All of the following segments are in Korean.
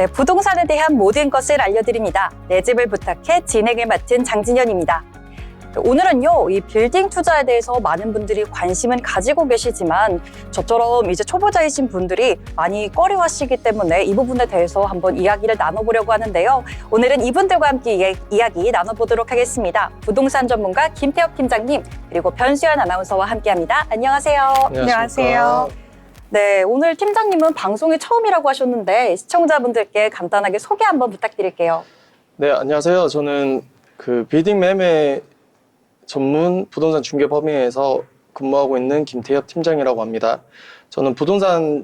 네, 부동산에 대한 모든 것을 알려드립니다. 내 집을 부탁해 진행을 맡은 장진현입니다. 오늘은요, 이 빌딩 투자에 대해서 많은 분들이 관심은 가지고 계시지만 저처럼 이제 초보자이신 분들이 많이 꺼려하시기 때문에 이 부분에 대해서 한번 이야기를 나눠보려고 하는데요. 오늘은 이분들과 함께 이야기 나눠보도록 하겠습니다. 부동산 전문가 김태엽 팀장님 그리고 변수연 아나운서와 함께합니다. 안녕하세요. 안녕하세요. 네, 오늘 팀장님은 방송이 처음이라고 하셨는데 시청자분들께 간단하게 소개 한번 부탁드릴게요. 네, 안녕하세요. 저는 빌딩 매매 전문 부동산 중개법인에서 근무하고 있는 김태엽 팀장이라고 합니다. 저는 부동산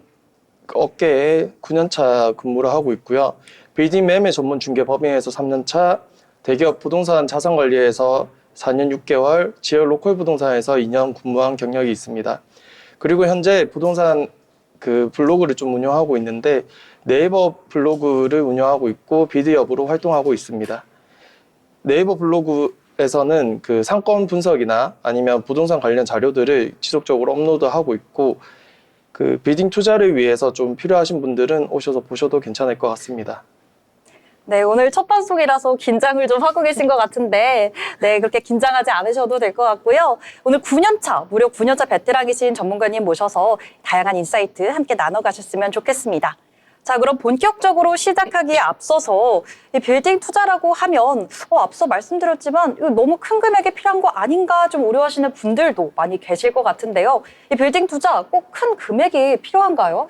업계에 9년차 근무를 하고 있고요. 빌딩 매매 전문 중개법인에서 3년차, 대기업 부동산 자산관리에서 4년 6개월, 지역 로컬 부동산에서 2년 근무한 경력이 있습니다. 그리고 현재 부동산 블로그를 좀 운영하고 있는데 네이버 블로그를 운영하고 있고 비드업으로 활동하고 있습니다. 네이버 블로그에서는 상권 분석이나 아니면 부동산 관련 자료들을 지속적으로 업로드하고 있고 빌딩 투자를 위해서 좀 필요하신 분들은 오셔서 보셔도 괜찮을 것 같습니다. 네, 오늘 첫 방송이라서 긴장을 좀 하고 계신 것 같은데 네, 그렇게 긴장하지 않으셔도 될 것 같고요. 오늘 9년차, 무려 9년차 베테랑이신 전문가님 모셔서 다양한 인사이트 함께 나눠가셨으면 좋겠습니다. 자, 그럼 본격적으로 시작하기에 앞서서 이 빌딩 투자라고 하면 앞서 말씀드렸지만 이거 너무 큰 금액이 필요한 거 아닌가 좀 우려하시는 분들도 많이 계실 것 같은데요. 이 빌딩 투자 꼭 큰 금액이 필요한가요?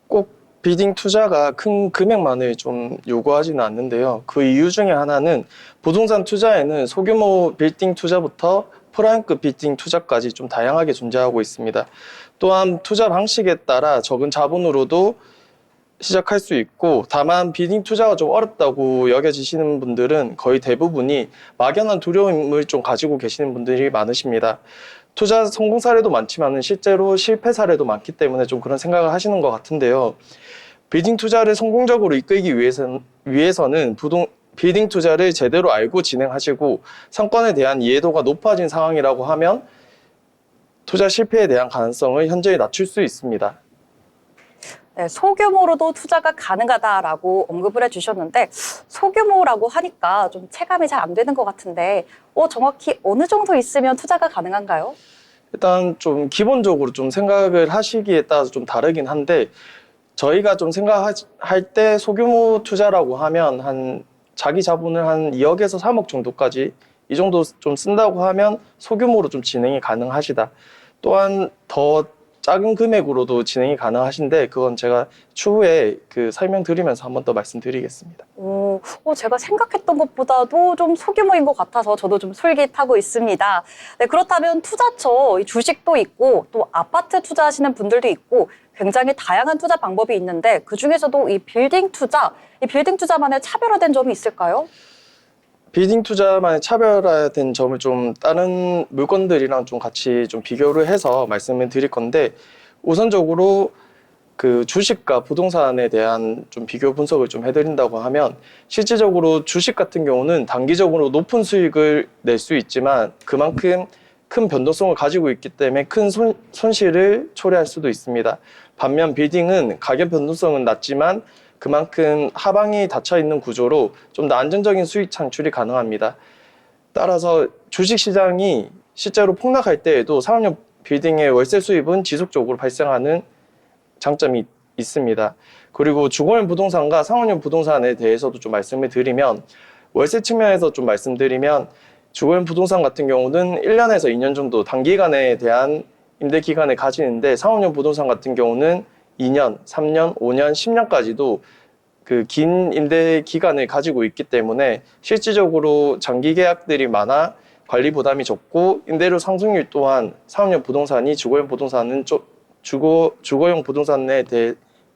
꼭 빌딩 투자가 큰 금액만을 좀 요구하지는 않는데요. 그 이유 중에 하나는 부동산 투자에는 소규모 빌딩 투자부터 프라임급 빌딩 투자까지 좀 다양하게 존재하고 있습니다. 또한 투자 방식에 따라 적은 자본으로도 시작할 수 있고, 다만 빌딩 투자가 좀 어렵다고 여겨지시는 분들은 거의 대부분이 막연한 두려움을 좀 가지고 계시는 분들이 많으십니다. 투자 성공 사례도 많지만 실제로 실패 사례도 많기 때문에 좀 그런 생각을 하시는 것 같은데요. 빌딩 투자를 성공적으로 이끌기 위해서는 빌딩 투자를 제대로 알고 진행하시고 상권에 대한 이해도가 높아진 상황이라고 하면 투자 실패에 대한 가능성을 현저히 낮출 수 있습니다. 네, 소규모로도 투자가 가능하다라고 언급을 해주셨는데 소규모라고 하니까 좀 체감이 잘 안 되는 것 같은데 정확히 어느 정도 있으면 투자가 가능한가요? 일단 좀 기본적으로 좀 생각을 하시기에 따라서 좀 다르긴 한데 저희가 좀 생각할 때 소규모 투자라고 하면 자기 자본을 한 2억에서 3억 정도까지 이 정도 좀 쓴다고 하면 소규모로 좀 진행이 가능하시다. 또한 더 작은 금액으로도 진행이 가능하신데 그건 제가 추후에 설명드리면서 한 번 더 말씀드리겠습니다. 제가 생각했던 것보다도 좀 소규모인 것 같아서 저도 좀 솔깃하고 있습니다. 네, 그렇다면 투자처, 주식도 있고 또 아파트 투자하시는 분들도 있고 굉장히 다양한 투자 방법이 있는데 그중에서도 이 빌딩 투자만의 차별화된 점이 있을까요? 빌딩 투자만의 차별화된 점을 좀 다른 물건들이랑 좀 같이 좀 비교를 해서 말씀을 드릴 건데 우선적으로 주식과 부동산에 대한 좀 비교 분석을 좀 해드린다고 하면 실질적으로 주식 같은 경우는 단기적으로 높은 수익을 낼 수 있지만 그만큼 큰 변동성을 가지고 있기 때문에 큰 손실을 초래할 수도 있습니다. 반면 빌딩은 가격 변동성은 낮지만 그만큼 하방이 닫혀 있는 구조로 좀 더 안정적인 수익 창출이 가능합니다. 따라서 주식시장이 실제로 폭락할 때에도 상업용 빌딩의 월세 수입은 지속적으로 발생하는 장점이 있습니다. 그리고 주거용 부동산과 상업용 부동산에 대해서도 좀 말씀을 드리면 월세 측면에서 좀 말씀드리면 주거용 부동산 같은 경우는 1년에서 2년 정도 단기간에 대한 임대 기간을 가지는데 상업용 부동산 같은 경우는 2년, 3년, 5년, 10년까지도 긴 임대 기간을 가지고 있기 때문에 실질적으로 장기 계약들이 많아 관리 부담이 적고 임대료 상승률 또한 상업용 부동산이 주거용 부동산에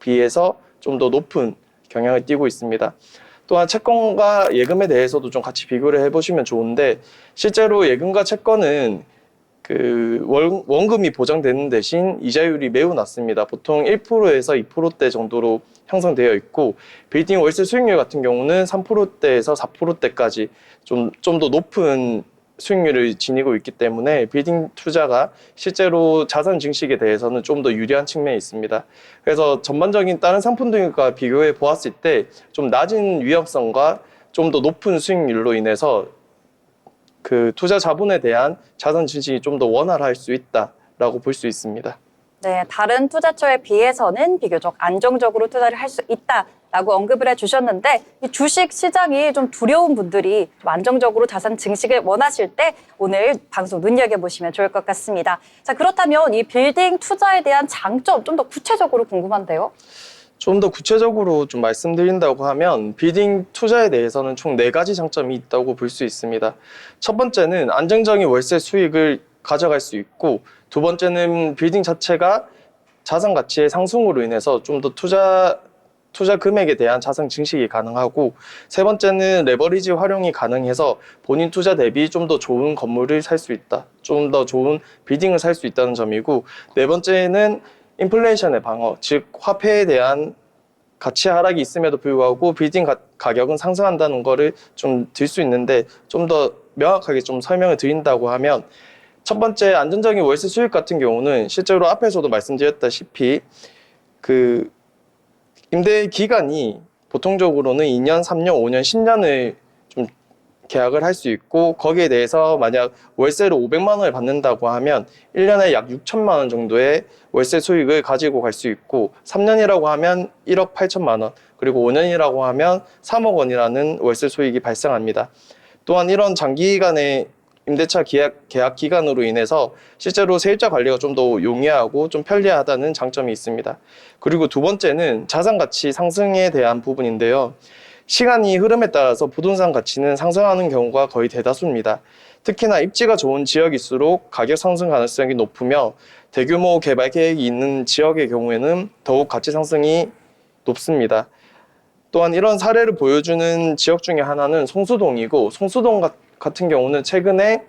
비해서 좀 더 높은 경향을 띠고 있습니다. 또한 채권과 예금에 대해서도 좀 같이 비교를 해보시면 좋은데 실제로 예금과 채권은 원금이 보장되는 대신 이자율이 매우 낮습니다. 보통 1%에서 2%대 정도로 형성되어 있고 빌딩 월세 수익률 같은 경우는 3%대에서 4%대까지 좀 더 높은 수익률을 지니고 있기 때문에 빌딩 투자가 실제로 자산 증식에 대해서는 좀 더 유리한 측면이 있습니다. 그래서 전반적인 다른 상품들과 비교해 보았을 때 좀 낮은 위험성과 좀 더 높은 수익률로 인해서 그 투자 자본에 대한 자산 증식이 좀 더 원활할 수 있다라고 볼 수 있습니다. 네, 다른 투자처에 비해서는 비교적 안정적으로 투자를 할 수 있다라고 언급을 해주셨는데 이 주식 시장이 좀 두려운 분들이 좀 안정적으로 자산 증식을 원하실 때 오늘 방송 눈여겨보시면 좋을 것 같습니다. 자, 그렇다면 이 빌딩 투자에 대한 장점 좀 더 구체적으로 궁금한데요. 좀 더 구체적으로 좀 말씀드린다고 하면 빌딩 투자에 대해서는 총 4가지 장점이 있다고 볼 수 있습니다. 첫 번째는 안정적인 월세 수익을 가져갈 수 있고, 두 번째는 빌딩 자체가 자산 가치의 상승으로 인해서 좀 더 투자 금액에 대한 자산 증식이 가능하고, 세 번째는 레버리지 활용이 가능해서 본인 투자 대비 좀 더 좋은 건물을 살 수 있다, 좀 더 좋은 빌딩을 살 수 있다는 점이고, 네 번째는 인플레이션의 방어, 즉 화폐에 대한 가치 하락이 있음에도 불구하고 빌딩 가격은 상승한다는 거를 좀 들 수 있는데, 좀 더 명확하게 좀 설명을 드린다고 하면, 첫 번째 안정적인 월세 수익 같은 경우는 실제로 앞에서도 말씀드렸다시피 그 임대 기간이 보통적으로는 2년, 3년, 5년, 10년을 좀 계약을 할 수 있고, 거기에 대해서 만약 월세로 500만 원을 받는다고 하면 1년에 약 6천만 원 정도의 월세 수익을 가지고 갈 수 있고, 3년이라고 하면 1억 8천만 원, 그리고 5년이라고 하면 3억 원이라는 월세 수익이 발생합니다. 또한 이런 장기간의 임대차 계약 기간으로 인해서 실제로 세입자 관리가 좀 더 용이하고 좀 편리하다는 장점이 있습니다. 그리고 두 번째는 자산 가치 상승에 대한 부분인데요. 시간이 흐름에 따라서 부동산 가치는 상승하는 경우가 거의 대다수입니다. 특히나 입지가 좋은 지역일수록 가격 상승 가능성이 높으며, 대규모 개발 계획이 있는 지역의 경우에는 더욱 가치 상승이 높습니다. 또한 이런 사례를 보여주는 지역 중에 하나는 성수동이고, 성수동 같은 경우는 최근에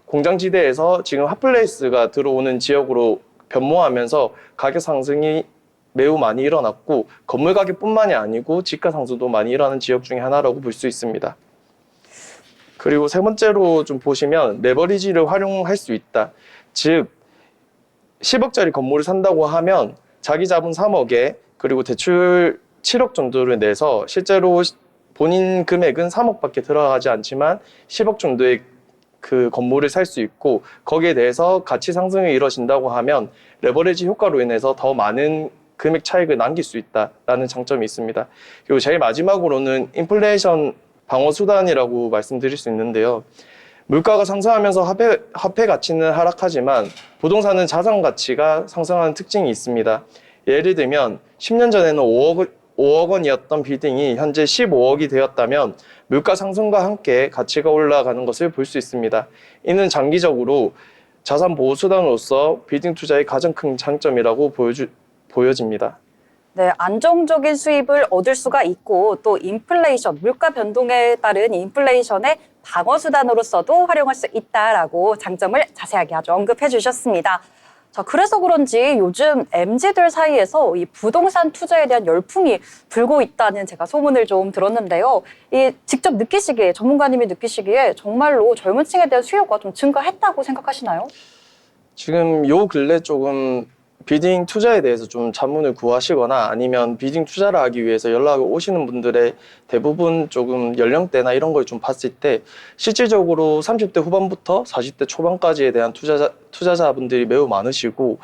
공장지대에서 지금 핫플레이스가 들어오는 지역으로 변모하면서 가격 상승이 매우 많이 일어났고, 건물 가격뿐만이 아니고 집가 상승도 많이 일어나는 지역 중에 하나라고 볼 수 있습니다. 그리고 세 번째로 좀 보시면 레버리지를 활용할 수 있다. 즉 10억짜리 건물을 산다고 하면 자기 자본 3억에 그리고 대출 7억 정도를 내서 실제로 본인 금액은 3억밖에 들어가지 않지만 10억 정도의 그 건물을 살 수 있고, 거기에 대해서 가치 상승이 이루어진다고 하면 레버리지 효과로 인해서 더 많은 금액 차익을 남길 수 있다라는 장점이 있습니다. 그리고 제일 마지막으로는 인플레이션 방어 수단이라고 말씀드릴 수 있는데요. 물가가 상승하면서 화폐 가치는 하락하지만 부동산은 자산 가치가 상승하는 특징이 있습니다. 예를 들면 10년 전에는 5억 원이었던 빌딩이 현재 15억이 되었다면 물가 상승과 함께 가치가 올라가는 것을 볼 수 있습니다. 이는 장기적으로 자산 보호 수단으로서 빌딩 투자의 가장 큰 장점이라고 보여집니다. 네, 안정적인 수입을 얻을 수가 있고 또 인플레이션, 물가 변동에 따른 인플레이션의 방어 수단으로서도 활용할 수 있다라고 장점을 자세하게 아주 언급해 주셨습니다. 자, 그래서 그런지 요즘 MZ들 사이에서 이 부동산 투자에 대한 열풍이 불고 있다는 제가 소문을 좀 들었는데요. 이 직접 느끼시기에, 전문가님이 느끼시기에 정말로 젊은 층에 대한 수요가 좀 증가했다고 생각하시나요? 지금 요 근래 조금 비딩 투자에 대해서 좀 자문을 구하시거나 아니면 비딩 투자를 하기 위해서 연락을 오시는 분들의 대부분 조금 연령대나 이런 걸 좀 봤을 때 실질적으로 30대 후반부터 40대 초반까지에 대한 투자자분들이 매우 많으시고,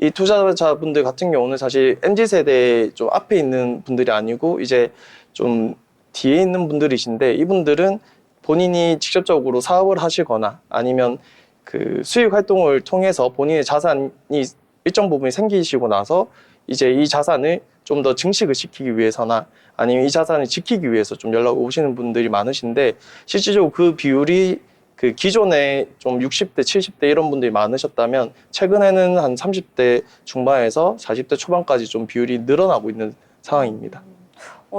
이 투자자분들 같은 경우는 사실 MZ세대의 좀 앞에 있는 분들이 아니고 이제 좀 뒤에 있는 분들이신데, 이분들은 본인이 직접적으로 사업을 하시거나 아니면 그 수익 활동을 통해서 본인의 자산이 일정 부분이 생기시고 나서 이제 이 자산을 좀 더 증식을 시키기 위해서나 아니면 이 자산을 지키기 위해서 좀 연락 오시는 분들이 많으신데, 실질적으로 그 비율이 그 기존에 좀 60대, 70대 이런 분들이 많으셨다면 최근에는 한 30대 중반에서 40대 초반까지 좀 비율이 늘어나고 있는 상황입니다.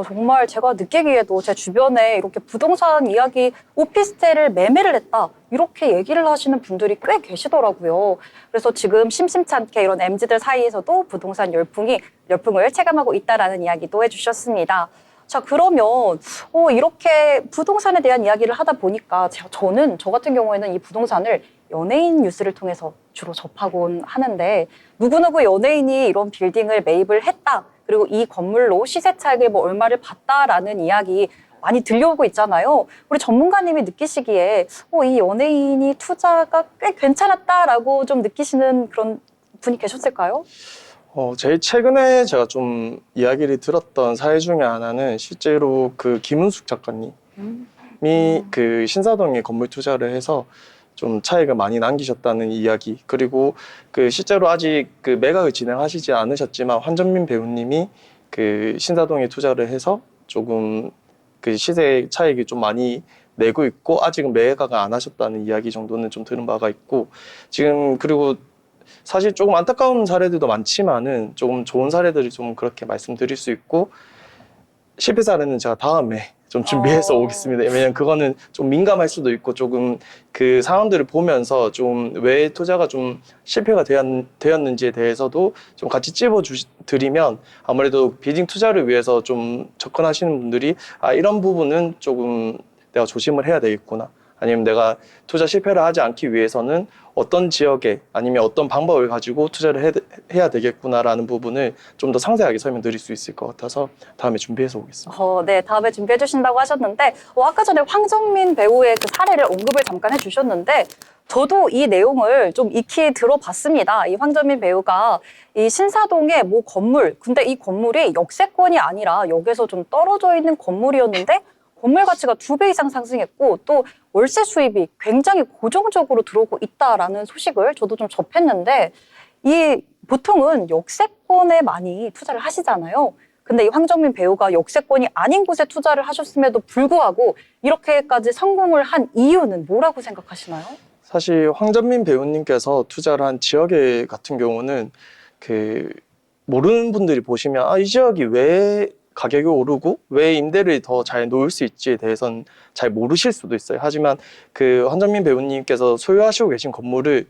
정말 제가 느끼기에도 제 주변에 이렇게 부동산 이야기, 오피스텔을 매매를 했다, 이렇게 얘기를 하시는 분들이 꽤 계시더라고요. 그래서 지금 심심찮게 이런 MZ들 사이에서도 부동산 열풍을 체감하고 있다라는 이야기도 해주셨습니다. 자, 그러면 이렇게 부동산에 대한 이야기를 하다 보니까 저 같은 경우에는 이 부동산을 연예인 뉴스를 통해서 주로 접하곤 하는데 누구누구 연예인이 이런 빌딩을 매입을 했다. 그리고 이 건물로 시세 차익을 뭐 얼마를 봤다라는 이야기 많이 들려오고 있잖아요. 우리 전문가님이 느끼시기에 이 연예인이 투자가 꽤 괜찮았다라고 좀 느끼시는 그런 분이 계셨을까요? 제일 최근에 제가 좀 이야기를 들었던 사례 중에 하나는 실제로 그 김은숙 작가님이 그 신사동에 건물 투자를 해서 좀 차익을 많이 남기셨다는 이야기, 그리고 그 실제로 아직 그 매각을 진행하시지 않으셨지만 황정민 배우님이 그 신사동에 투자를 해서 조금 그 시세 차익이 좀 많이 내고 있고 아직은 매각을 안 하셨다는 이야기 정도는 좀 들은 바가 있고, 지금 그리고 사실 조금 안타까운 사례들도 많지만은 조금 좋은 사례들을 좀 그렇게 말씀드릴 수 있고, 실패 사례는 제가 다음에 좀 준비해서 오겠습니다. 왜냐면 그거는 좀 민감할 수도 있고 조금 그 상황들을 보면서 좀 왜 투자가 좀 실패가 되었는지에 대해서도 좀 같이 찝어드리면 아무래도 비딩 투자를 위해서 좀 접근하시는 분들이 이런 부분은 조금 내가 조심을 해야 되겠구나, 아니면 내가 투자 실패를 하지 않기 위해서는 어떤 지역에 아니면 어떤 방법을 가지고 투자를 해야 되겠구나라는 부분을 좀 더 상세하게 설명드릴 수 있을 것 같아서 다음에 준비해서 오겠습니다. 네, 다음에 준비해 주신다고 하셨는데 아까 전에 황정민 배우의 그 사례를 언급을 잠깐 해주셨는데 저도 이 내용을 좀 익히 들어봤습니다. 이 황정민 배우가 이 신사동의 모 건물, 근데 이 건물이 역세권이 아니라 역에서 좀 떨어져 있는 건물이었는데 건물 가치가 2배 이상 상승했고 또 월세 수입이 굉장히 고정적으로 들어오고 있다라는 소식을 저도 좀 접했는데 이 보통은 역세권에 많이 투자를 하시잖아요. 근데 이 황정민 배우가 역세권이 아닌 곳에 투자를 하셨음에도 불구하고 이렇게까지 성공을 한 이유는 뭐라고 생각하시나요? 사실 황정민 배우님께서 투자를 한 지역에 같은 경우는 그 모르는 분들이 보시면 이 지역이 왜 가격이 오르고 왜 임대를 더 잘 놓을 수 있지에 대해서는 잘 모르실 수도 있어요. 하지만 그 황정민 배우님께서 소유하시고 계신 건물을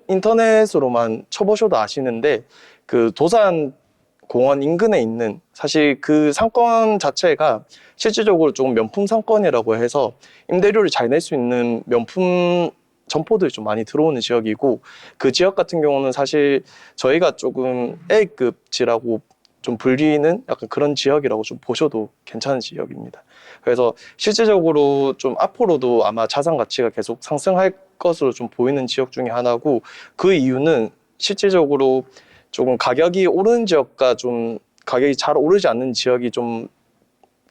인터넷으로만 쳐보셔도 아시는데 그 도산 공원 인근에 있는, 사실 그 상권 자체가 실질적으로 조금 명품 상권이라고 해서 임대료를 잘 낼 수 있는 명품 점포들이 좀 많이 들어오는 지역이고, 그 지역 같은 경우는 사실 저희가 조금 A급지라고 좀 불리는 약간 그런 지역이라고 좀 보셔도 괜찮은 지역입니다. 그래서 실질적으로 좀 앞으로도 아마 자산 가치가 계속 상승할 것으로 좀 보이는 지역 중에 하나고, 그 이유는 실질적으로 조금 가격이 오르는 지역과 좀 가격이 잘 오르지 않는 지역이 좀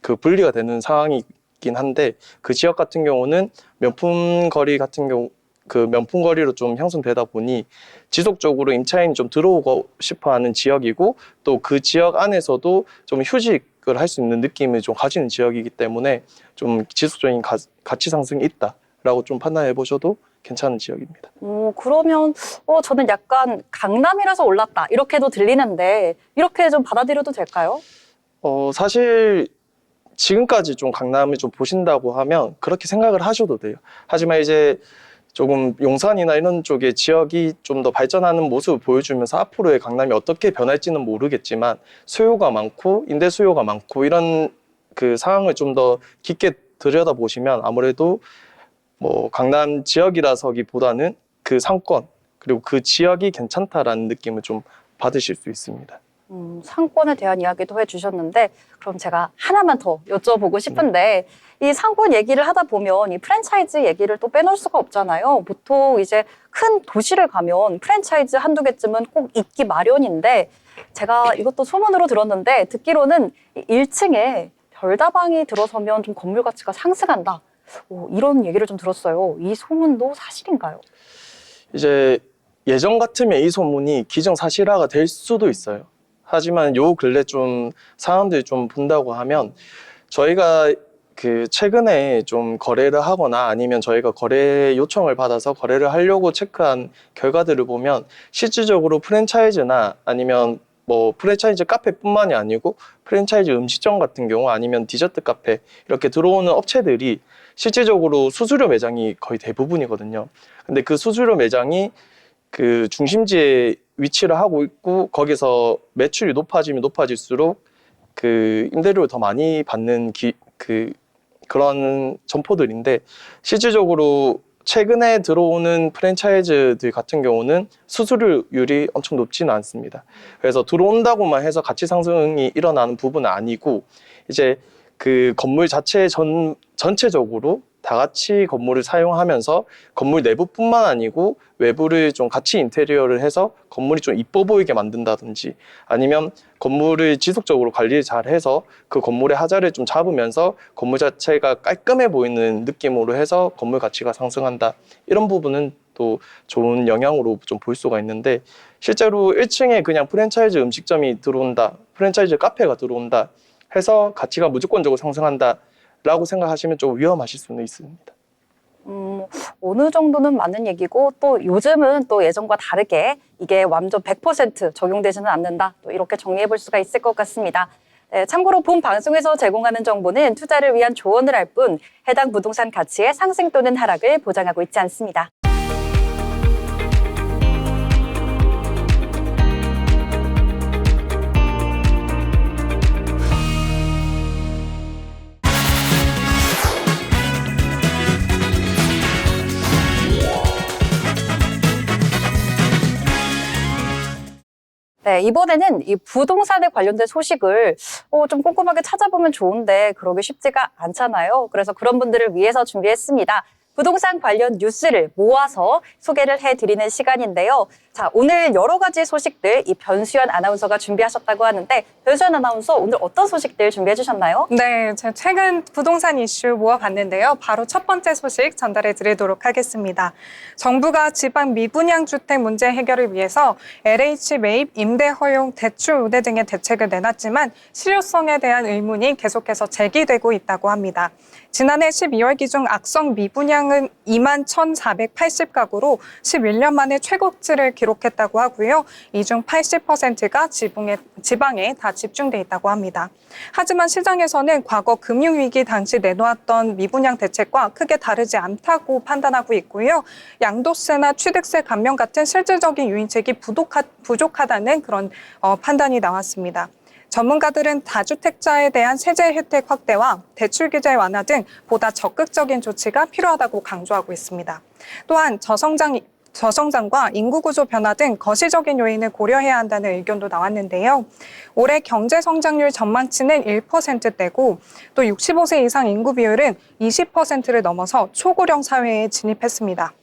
그 분리가 되는 상황이긴 한데, 그 지역 같은 경우는 명품 거리 같은 경우 그 명품 거리로 좀 형성되다 보니 지속적으로 임차인이 좀 들어오고 싶어 하는 지역이고, 또 그 지역 안에서도 좀 휴식을 할 수 있는 느낌을 좀 가지는 지역이기 때문에 좀 지속적인 가치 상승이 있다라고 좀 판단해 보셔도 괜찮은 지역입니다. 그러면 저는 약간 강남이라서 올랐다 이렇게도 들리는데 이렇게 좀 받아들여도 될까요? 사실 지금까지 좀 강남을 좀 보신다고 하면 그렇게 생각을 하셔도 돼요. 하지만 이제 조금 용산이나 이런 쪽의 지역이 좀 더 발전하는 모습을 보여주면서 앞으로의 강남이 어떻게 변할지는 모르겠지만 수요가 많고 임대 수요가 많고 이런 그 상황을 좀 더 깊게 들여다보시면 아무래도 뭐 강남 지역이라서기보다는 그 상권 그리고 그 지역이 괜찮다라는 느낌을 좀 받으실 수 있습니다. 상권에 대한 이야기도 해주셨는데 그럼 제가 하나만 더 여쭤보고 싶은데 이 상권 얘기를 하다 보면 이 프랜차이즈 얘기를 또 빼놓을 수가 없잖아요. 보통 이제 큰 도시를 가면 프랜차이즈 한두 개쯤은 꼭 있기 마련인데 제가 이것도 소문으로 들었는데 듣기로는 1층에 별다방이 들어서면 좀 건물 가치가 상승한다. 이런 얘기를 좀 들었어요. 이 소문도 사실인가요? 이제 예전 같으면 이 소문이 기정사실화가 될 수도 있어요. 하지만 요 근래 좀 사람들이 좀 본다고 하면 저희가 그 최근에 좀 거래를 하거나 아니면 저희가 거래 요청을 받아서 거래를 하려고 체크한 결과들을 보면 실질적으로 프랜차이즈나 아니면 뭐 프랜차이즈 카페뿐만이 아니고 프랜차이즈 음식점 같은 경우 아니면 디저트 카페 이렇게 들어오는 업체들이 실질적으로 수수료 매장이 거의 대부분이거든요. 근데 그 수수료 매장이 그 중심지에 위치를 하고 있고 거기서 매출이 높아지면 높아질수록 그 임대료를 더 많이 받는 그런 점포들인데 실질적으로 최근에 들어오는 프랜차이즈들 같은 경우는 수수료율이 엄청 높지는 않습니다. 그래서 들어온다고만 해서 가치 상승이 일어나는 부분은 아니고 이제 그 건물 전체적으로 다 같이 건물을 사용하면서 건물 내부뿐만 아니고 외부를 좀 같이 인테리어를 해서 건물이 좀 이뻐 보이게 만든다든지 아니면 건물을 지속적으로 관리를 잘 해서 그 건물의 하자를 좀 잡으면서 건물 자체가 깔끔해 보이는 느낌으로 해서 건물 가치가 상승한다. 이런 부분은 또 좋은 영향으로 좀 볼 수가 있는데 실제로 1층에 그냥 프랜차이즈 음식점이 들어온다, 프랜차이즈 카페가 들어온다 해서 가치가 무조건적으로 상승한다라고 생각하시면 좀 위험하실 수는 있습니다. 어느 정도는 맞는 얘기고 또 요즘은 또 예전과 다르게 이게 완전 100% 적용되지는 않는다. 또 이렇게 정리해 볼 수가 있을 것 같습니다. 네, 참고로 본 방송에서 제공하는 정보는 투자를 위한 조언을 할 뿐 해당 부동산 가치의 상승 또는 하락을 보장하고 있지 않습니다. 네, 이번에는 이 부동산에 관련된 소식을 좀 꼼꼼하게 찾아보면 좋은데 그러기 쉽지가 않잖아요. 그래서 그런 분들을 위해서 준비했습니다. 부동산 관련 뉴스를 모아서 소개를 해드리는 시간인데요. 자, 오늘 여러 가지 소식들 이 변수연 아나운서가 준비하셨다고 하는데 변수연 아나운서 오늘 어떤 소식들 준비해 주셨나요? 네, 제가 최근 부동산 이슈 모아봤는데요. 바로 첫 번째 소식 전달해 드리도록 하겠습니다. 정부가 지방 미분양 주택 문제 해결을 위해서 LH 매입, 임대 허용, 대출 우대 등의 대책을 내놨지만 실효성에 대한 의문이 계속해서 제기되고 있다고 합니다. 지난해 12월 기준 악성 미분양은 2만 1,480가구로 11년 만에 최고치를 기록했다고 하고요. 이 중 80%가 지방에 다 집중돼 있다고 합니다. 하지만 시장에서는 과거 금융위기 당시 내놓았던 미분양 대책과 크게 다르지 않다고 판단하고 있고요. 양도세나 취득세 감면 같은 실질적인 유인책이 부족하다는 그런 판단이 나왔습니다. 전문가들은 다주택자에 대한 세제 혜택 확대와 대출 규제 완화 등 보다 적극적인 조치가 필요하다고 강조하고 있습니다. 또한 저성장과 인구 구조 변화 등 거시적인 요인을 고려해야 한다는 의견도 나왔는데요. 올해 경제 성장률 전망치는 1%대고 또 65세 이상 인구 비율은 20%를 넘어서 초고령 사회에 진입했습니다.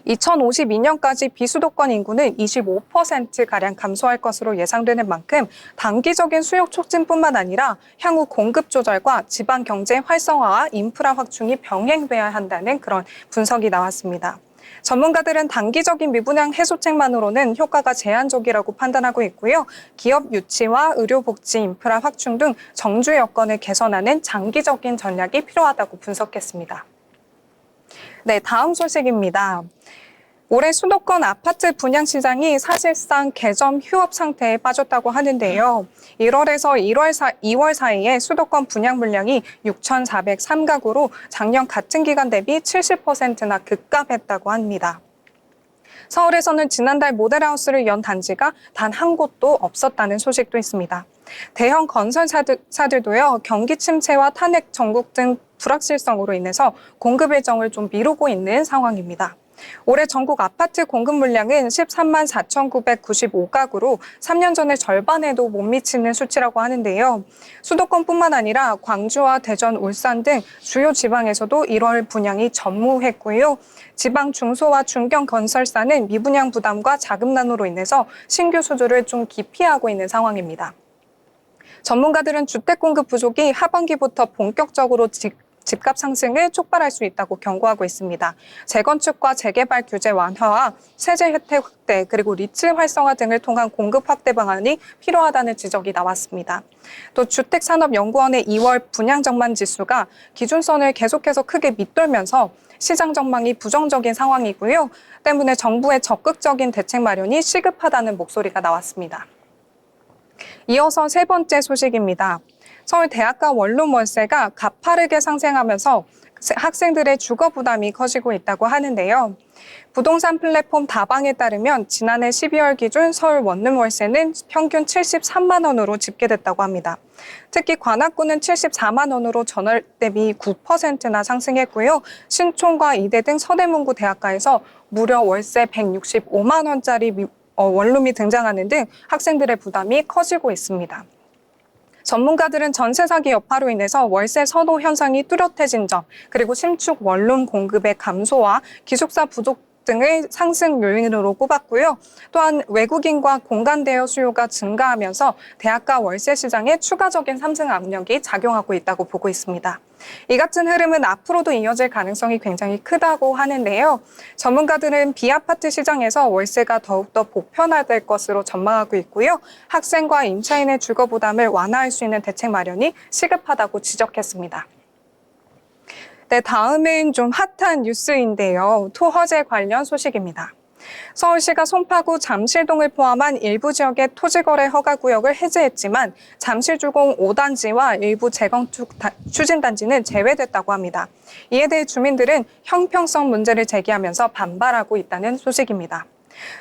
2052년까지 비수도권 인구는 25%가량 감소할 것으로 예상되는 만큼 단기적인 수요 촉진뿐만 아니라 향후 공급 조절과 지방 경제 활성화와 인프라 확충이 병행돼야 한다는 그런 분석이 나왔습니다. 전문가들은 단기적인 미분양 해소책만으로는 효과가 제한적이라고 판단하고 있고요. 기업 유치와 의료복지 인프라 확충 등 정주 여건을 개선하는 장기적인 전략이 필요하다고 분석했습니다. 네, 다음 소식입니다. 올해 수도권 아파트 분양 시장이 사실상 개점 휴업 상태에 빠졌다고 하는데요. 1월에서 2월 사이에 수도권 분양 물량이 6,403가구로 작년 같은 기간 대비 70%나 급감했다고 합니다. 서울에서는 지난달 모델하우스를 연 단지가 단 한 곳도 없었다는 소식도 있습니다. 대형 건설사들도요, 경기 침체와 탄핵 전국 등 불확실성으로 인해서 공급 일정을 좀 미루고 있는 상황입니다. 올해 전국 아파트 공급 물량은 13만 4,995가구로 3년 전의 절반에도 못 미치는 수치라고 하는데요. 수도권뿐만 아니라 광주와 대전, 울산 등 주요 지방에서도 1월 분양이 전무했고요. 지방 중소와 중견 건설사는 미분양 부담과 자금난으로 인해서 신규 수주를 좀 기피하고 있는 상황입니다. 전문가들은 주택 공급 부족이 하반기부터 본격적으로 집값 상승을 촉발할 수 있다고 경고하고 있습니다. 재건축과 재개발 규제 완화와 세제 혜택 확대 그리고 리츠 활성화 등을 통한 공급 확대 방안이 필요하다는 지적이 나왔습니다. 또 주택산업연구원의 2월 분양 전망 지수가 기준선을 계속해서 크게 밑돌면서 시장 전망이 부정적인 상황이고요. 때문에 정부의 적극적인 대책 마련이 시급하다는 목소리가 나왔습니다. 이어서 세 번째 소식입니다. 서울 대학가 원룸 월세가 가파르게 상승하면서 학생들의 주거 부담이 커지고 있다고 하는데요. 부동산 플랫폼 다방에 따르면 지난해 12월 기준 서울 원룸 월세는 평균 73만 원으로 집계됐다고 합니다. 특히 관악구는 74만 원으로 전월 대비 9%나 상승했고요. 신촌과 이대 등 서대문구 대학가에서 무려 월세 165만 원짜리 원룸이 등장하는 등 학생들의 부담이 커지고 있습니다. 전문가들은 전세 사기 여파로 인해서 월세 선호 현상이 뚜렷해진 점, 그리고 신축 원룸 공급의 감소와 기숙사 부족 등의 상승 요인으로 꼽았고요. 또한 외국인과 공간 대여 수요가 증가하면서 대학가 월세 시장에 추가적인 상승 압력이 작용하고 있다고 보고 있습니다. 이 같은 흐름은 앞으로도 이어질 가능성이 굉장히 크다고 하는데요. 전문가들은 비아파트 시장에서 월세가 더욱더 보편화될 것으로 전망하고 있고요. 학생과 임차인의 주거 부담을 완화할 수 있는 대책 마련이 시급하다고 지적했습니다. 네, 다음은 좀 핫한 뉴스인데요. 토허제 관련 소식입니다. 서울시가 송파구 잠실동을 포함한 일부 지역의 토지거래 허가구역을 해제했지만 잠실주공 5단지와 일부 재건축 추진단지는 제외됐다고 합니다. 이에 대해 주민들은 형평성 문제를 제기하면서 반발하고 있다는 소식입니다.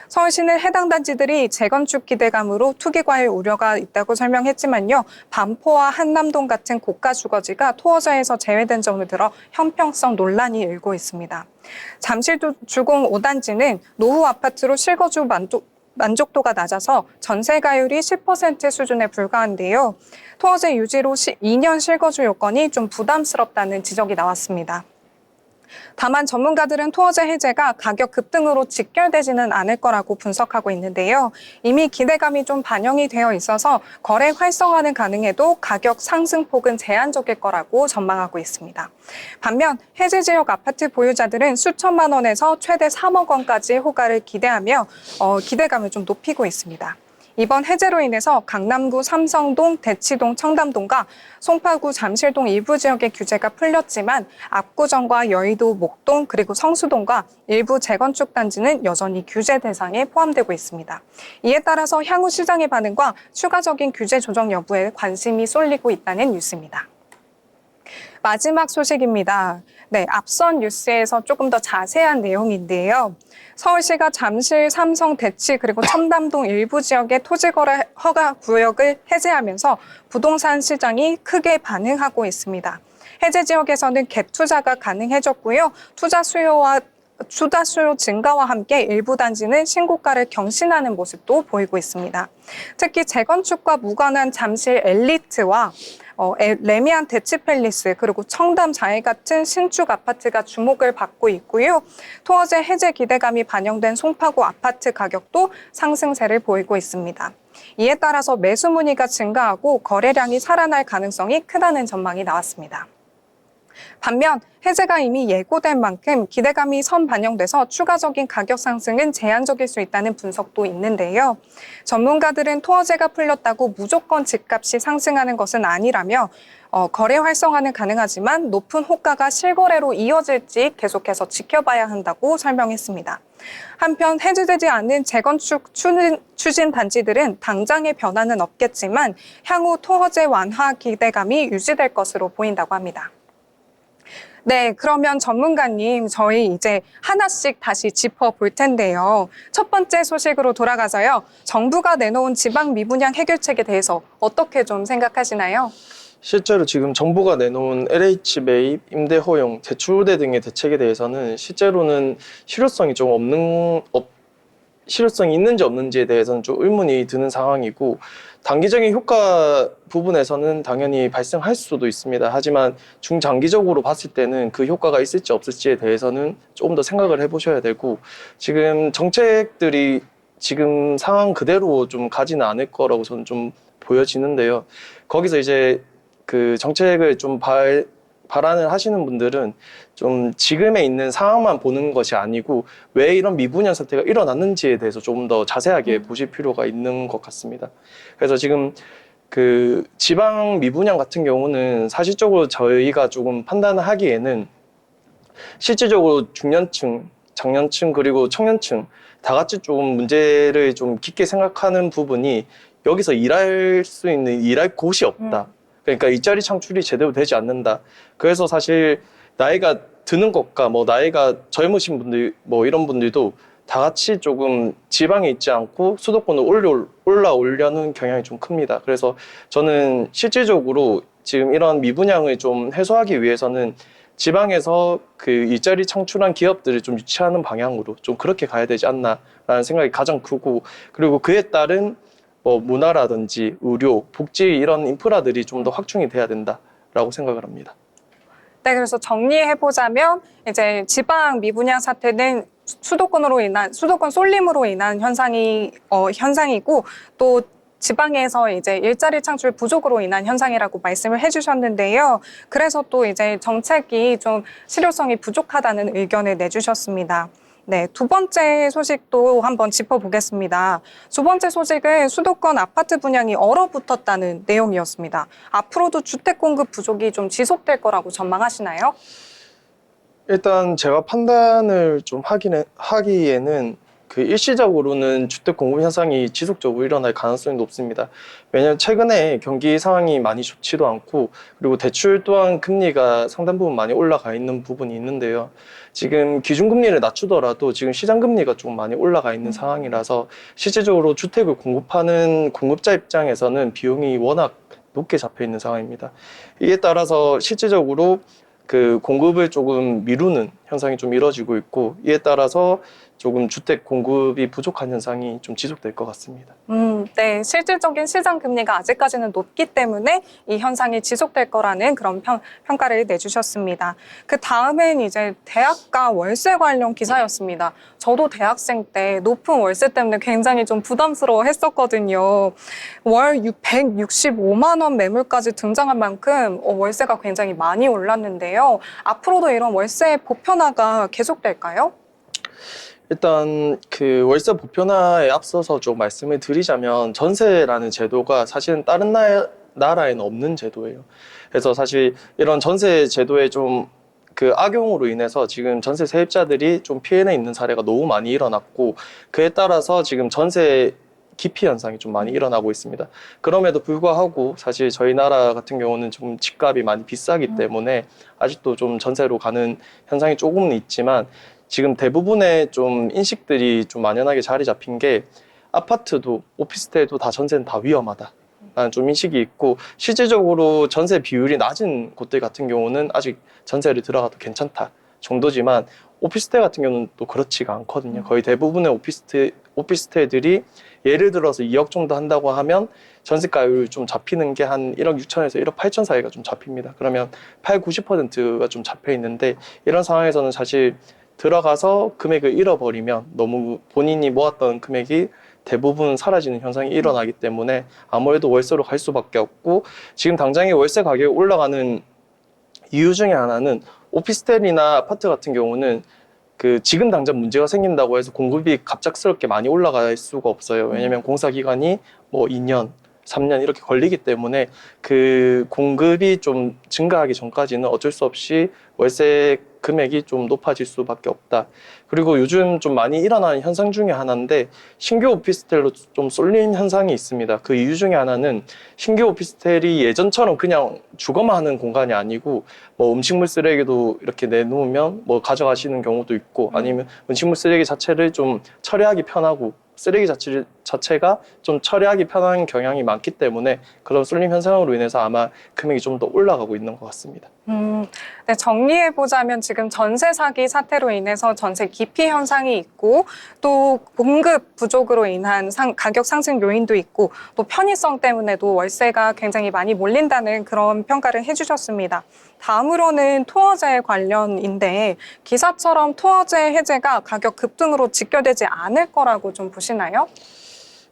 서울시는 해당 단지들이 재건축 기대감으로 투기과열 우려가 있다고 설명했지만요. 반포와 한남동 같은 고가 주거지가 토허제에서 제외된 점을 들어 형평성 논란이 일고 있습니다. 잠실주공 5단지는 노후 아파트로 실거주 만족도가 낮아서 전세가율이 10% 수준에 불과한데요. 토허제 유지로 2년 실거주 요건이 좀 부담스럽다는 지적이 나왔습니다. 다만 전문가들은 토허제 해제가 가격 급등으로 직결되지는 않을 거라고 분석하고 있는데요. 이미 기대감이 좀 반영이 되어 있어서 거래 활성화는 가능해도 가격 상승폭은 제한적일 거라고 전망하고 있습니다. 반면 해제 지역 아파트 보유자들은 수천만 원에서 최대 3억 원까지 호가를 기대하며 기대감을 좀 높이고 있습니다. 이번 해제로 인해서 강남구 삼성동, 대치동, 청담동과 송파구, 잠실동 일부 지역의 규제가 풀렸지만 압구정과 여의도, 목동, 그리고 성수동과 일부 재건축 단지는 여전히 규제 대상에 포함되고 있습니다. 이에 따라서 향후 시장의 반응과 추가적인 규제 조정 여부에 관심이 쏠리고 있다는 뉴스입니다. 마지막 소식입니다. 네, 앞선 뉴스에서 조금 더 자세한 내용인데요. 서울시가 잠실, 삼성, 대치 그리고 청담동 일부 지역의 토지거래 허가 구역을 해제하면서 부동산 시장이 크게 반응하고 있습니다. 해제 지역에서는 갭 투자가 가능해졌고요. 투자 수요 증가와 함께 일부 단지는 신고가를 경신하는 모습도 보이고 있습니다. 특히 재건축과 무관한 잠실 엘리트와 레미안 대치팰리스 그리고 청담 자이 같은 신축 아파트가 주목을 받고 있고요. 토허제 해제 기대감이 반영된 송파구 아파트 가격도 상승세를 보이고 있습니다. 이에 따라서 매수 문의가 증가하고 거래량이 살아날 가능성이 크다는 전망이 나왔습니다. 반면 해제가 이미 예고된 만큼 기대감이 선반영돼서 추가적인 가격 상승은 제한적일 수 있다는 분석도 있는데요. 전문가들은 토허제가 풀렸다고 무조건 집값이 상승하는 것은 아니라며 거래 활성화는 가능하지만 높은 호가가 실거래로 이어질지 계속해서 지켜봐야 한다고 설명했습니다. 한편 해제되지 않은 재건축 추진 단지들은 당장의 변화는 없겠지만 향후 토허제 완화 기대감이 유지될 것으로 보인다고 합니다. 네, 그러면 전문가님, 저희 이제 하나씩 다시 짚어볼 텐데요. 첫 번째 소식으로 돌아가서요. 정부가 내놓은 지방 미분양 해결책에 대해서 어떻게 좀 생각하시나요? 실제로 지금 정부가 내놓은 LH 매입, 임대 허용, 대출대 등의 대책에 대해서는 실제로는 실효성이 있는지 없는지에 대해서는 좀 의문이 드는 상황이고, 단기적인 효과 부분에서는 당연히 발생할 수도 있습니다. 하지만 중장기적으로 봤을 때는 그 효과가 있을지 없을지에 대해서는 조금 더 생각을 해보셔야 되고, 지금 정책들이 지금 상황 그대로 좀 가지는 않을 거라고 저는 좀 보여지는데요. 거기서 이제 그 정책을 좀 발안을 하시는 분들은 좀 지금에 있는 상황만 보는 것이 아니고 왜 이런 미분양 사태가 일어났는지에 대해서 좀 더 자세하게 보실 필요가 있는 것 같습니다. 그래서 지금 그 지방 미분양 같은 경우는 사실적으로 저희가 조금 판단을 하기에는 실질적으로 중년층, 장년층 그리고 청년층 다 같이 조금 문제를 좀 깊게 생각하는 부분이 여기서 일할 수 있는 일할 곳이 없다. 그러니까 일자리 창출이 제대로 되지 않는다. 그래서 사실 나이가 드는 것과 뭐 나이가 젊으신 분들 뭐 이런 분들도 다 같이 조금 지방에 있지 않고 수도권을 올라오려는 경향이 좀 큽니다. 그래서 저는 실질적으로 지금 이런 미분양을 좀 해소하기 위해서는 지방에서 그 일자리 창출한 기업들을 좀 유치하는 방향으로 좀 그렇게 가야 되지 않나라는 생각이 가장 크고, 그리고 그에 따른 뭐 문화라든지 의료, 복지 이런 인프라들이 좀 더 확충이 돼야 된다라고 생각을 합니다. 네, 그래서 정리해보자면 이제 지방 미분양 사태는 수도권 쏠림으로 인한 현상이고 또 지방에서 이제 일자리 창출 부족으로 인한 현상이라고 말씀을 해주셨는데요. 그래서 또 이제 정책이 좀 실효성이 부족하다는 의견을 내주셨습니다. 네, 두 번째 소식도 한번 짚어보겠습니다. 두 번째 소식은 수도권 아파트 분양이 얼어붙었다는 내용이었습니다. 앞으로도 주택 공급 부족이 좀 지속될 거라고 전망하시나요? 일단 제가 판단을 좀 하기에는 그 일시적으로는 주택 공급 현상이 지속적으로 일어날 가능성이 높습니다. 왜냐하면 최근에 경기 상황이 많이 좋지도 않고, 그리고 대출 또한 금리가 상당 부분 많이 올라가 있는 부분이 있는데요. 지금 기준금리를 낮추더라도 지금 시장금리가 좀 많이 올라가 있는 상황이라서 실질적으로 주택을 공급하는 공급자 입장에서는 비용이 워낙 높게 잡혀 있는 상황입니다. 이에 따라서 실질적으로 그 공급을 조금 미루는 현상이 좀 이뤄지고 있고, 이에 따라서 조금 주택 공급이 부족한 현상이 좀 지속될 것 같습니다. 네, 실질적인 시장 금리가 아직까지는 높기 때문에 이 현상이 지속될 거라는 그런 평가를 내주셨습니다. 그 다음엔 이제 대학가 월세 관련 기사였습니다. 저도 대학생 때 높은 월세 때문에 굉장히 좀 부담스러워 했었거든요. 월 165만 원 매물까지 등장한 만큼 월세가 굉장히 많이 올랐는데요. 앞으로도 이런 월세 보편화가 계속될까요? 일단 그 월세 보편화에 앞서서 좀 말씀을 드리자면, 전세라는 제도가 사실은 다른 나라에는 없는 제도예요. 그래서 사실 이런 전세 제도의 좀 그 악용으로 인해서 지금 전세 세입자들이 좀 피해내 있는 사례가 너무 많이 일어났고, 그에 따라서 지금 전세 기피 현상이 좀 많이 일어나고 있습니다. 그럼에도 불구하고 사실 저희 나라 같은 경우는 좀 집값이 많이 비싸기 때문에 아직도 좀 전세로 가는 현상이 조금은 있지만, 지금 대부분의 좀 인식들이 좀 만연하게 자리 잡힌 게 아파트도 오피스텔도 다 전세는 다 위험하다라는 좀 인식이 있고, 실질적으로 전세 비율이 낮은 곳들 같은 경우는 아직 전세를 들어가도 괜찮다 정도지만, 오피스텔 같은 경우는 또 그렇지가 않거든요. 거의 대부분의 오피스텔들이 예를 들어서 2억 정도 한다고 하면 전세가율 좀 잡히는 게 한 1억 6천에서 1억 8천 사이가 좀 잡힙니다. 그러면 90%가 좀 잡혀 있는데, 이런 상황에서는 사실 들어가서 금액을 잃어버리면 너무 본인이 모았던 금액이 대부분 사라지는 현상이 일어나기 때문에 아무래도 월세로 갈 수밖에 없고, 지금 당장에 월세 가격이 올라가는 이유 중에 하나는 오피스텔이나 아파트 같은 경우는 그 지금 당장 문제가 생긴다고 해서 공급이 갑작스럽게 많이 올라갈 수가 없어요. 왜냐하면 공사 기간이 뭐 2년, 3년 이렇게 걸리기 때문에 그 공급이 좀 증가하기 전까지는 어쩔 수 없이 월세 금액이 좀 높아질 수밖에 없다. 그리고 요즘 좀 많이 일어나는 현상 중에 하나인데, 신규 오피스텔로 좀 쏠린 현상이 있습니다. 그 이유 중에 하나는 신규 오피스텔이 예전처럼 그냥 주거만 하는 공간이 아니고, 뭐 음식물 쓰레기도 이렇게 내놓으면 뭐 가져가시는 경우도 있고, 아니면 음식물 쓰레기 자체를 좀 처리하기 편하고, 쓰레기 자체가 좀 처리하기 편한 경향이 많기 때문에 그런 쏠림 현상으로 인해서 아마 금액이 좀 더 올라가고 있는 것 같습니다. 네, 정리해보자면 지금 전세 사기 사태로 인해서 전세 기피 현상이 있고, 또 공급 부족으로 인한 가격 상승 요인도 있고, 또 편의성 때문에도 월세가 굉장히 많이 몰린다는 그런 평가를 해주셨습니다. 다음으로는 토어제 관련인데, 기사처럼 토어제 해제가 가격 급등으로 직결되지 않을 거라고 좀 보시나요?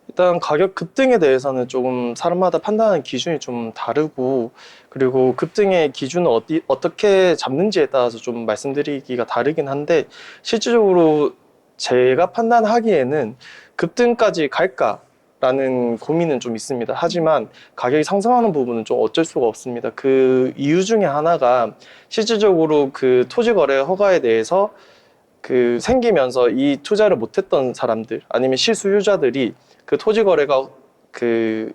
일단 가격 급등에 대해서는 조금 사람마다 판단하는 기준이 좀 다르고, 그리고 급등의 기준을 어떻게 잡는지에 따라서 좀 말씀드리기가 다르긴 한데, 실질적으로 제가 판단하기에는 급등까지 갈까라는 고민은 좀 있습니다. 하지만 가격이 상승하는 부분은 좀 어쩔 수가 없습니다. 그 이유 중에 하나가 실질적으로 그 토지거래 허가에 대해서 그 생기면서 이 투자를 못했던 사람들, 아니면 실수요자들이 그 토지 거래가 그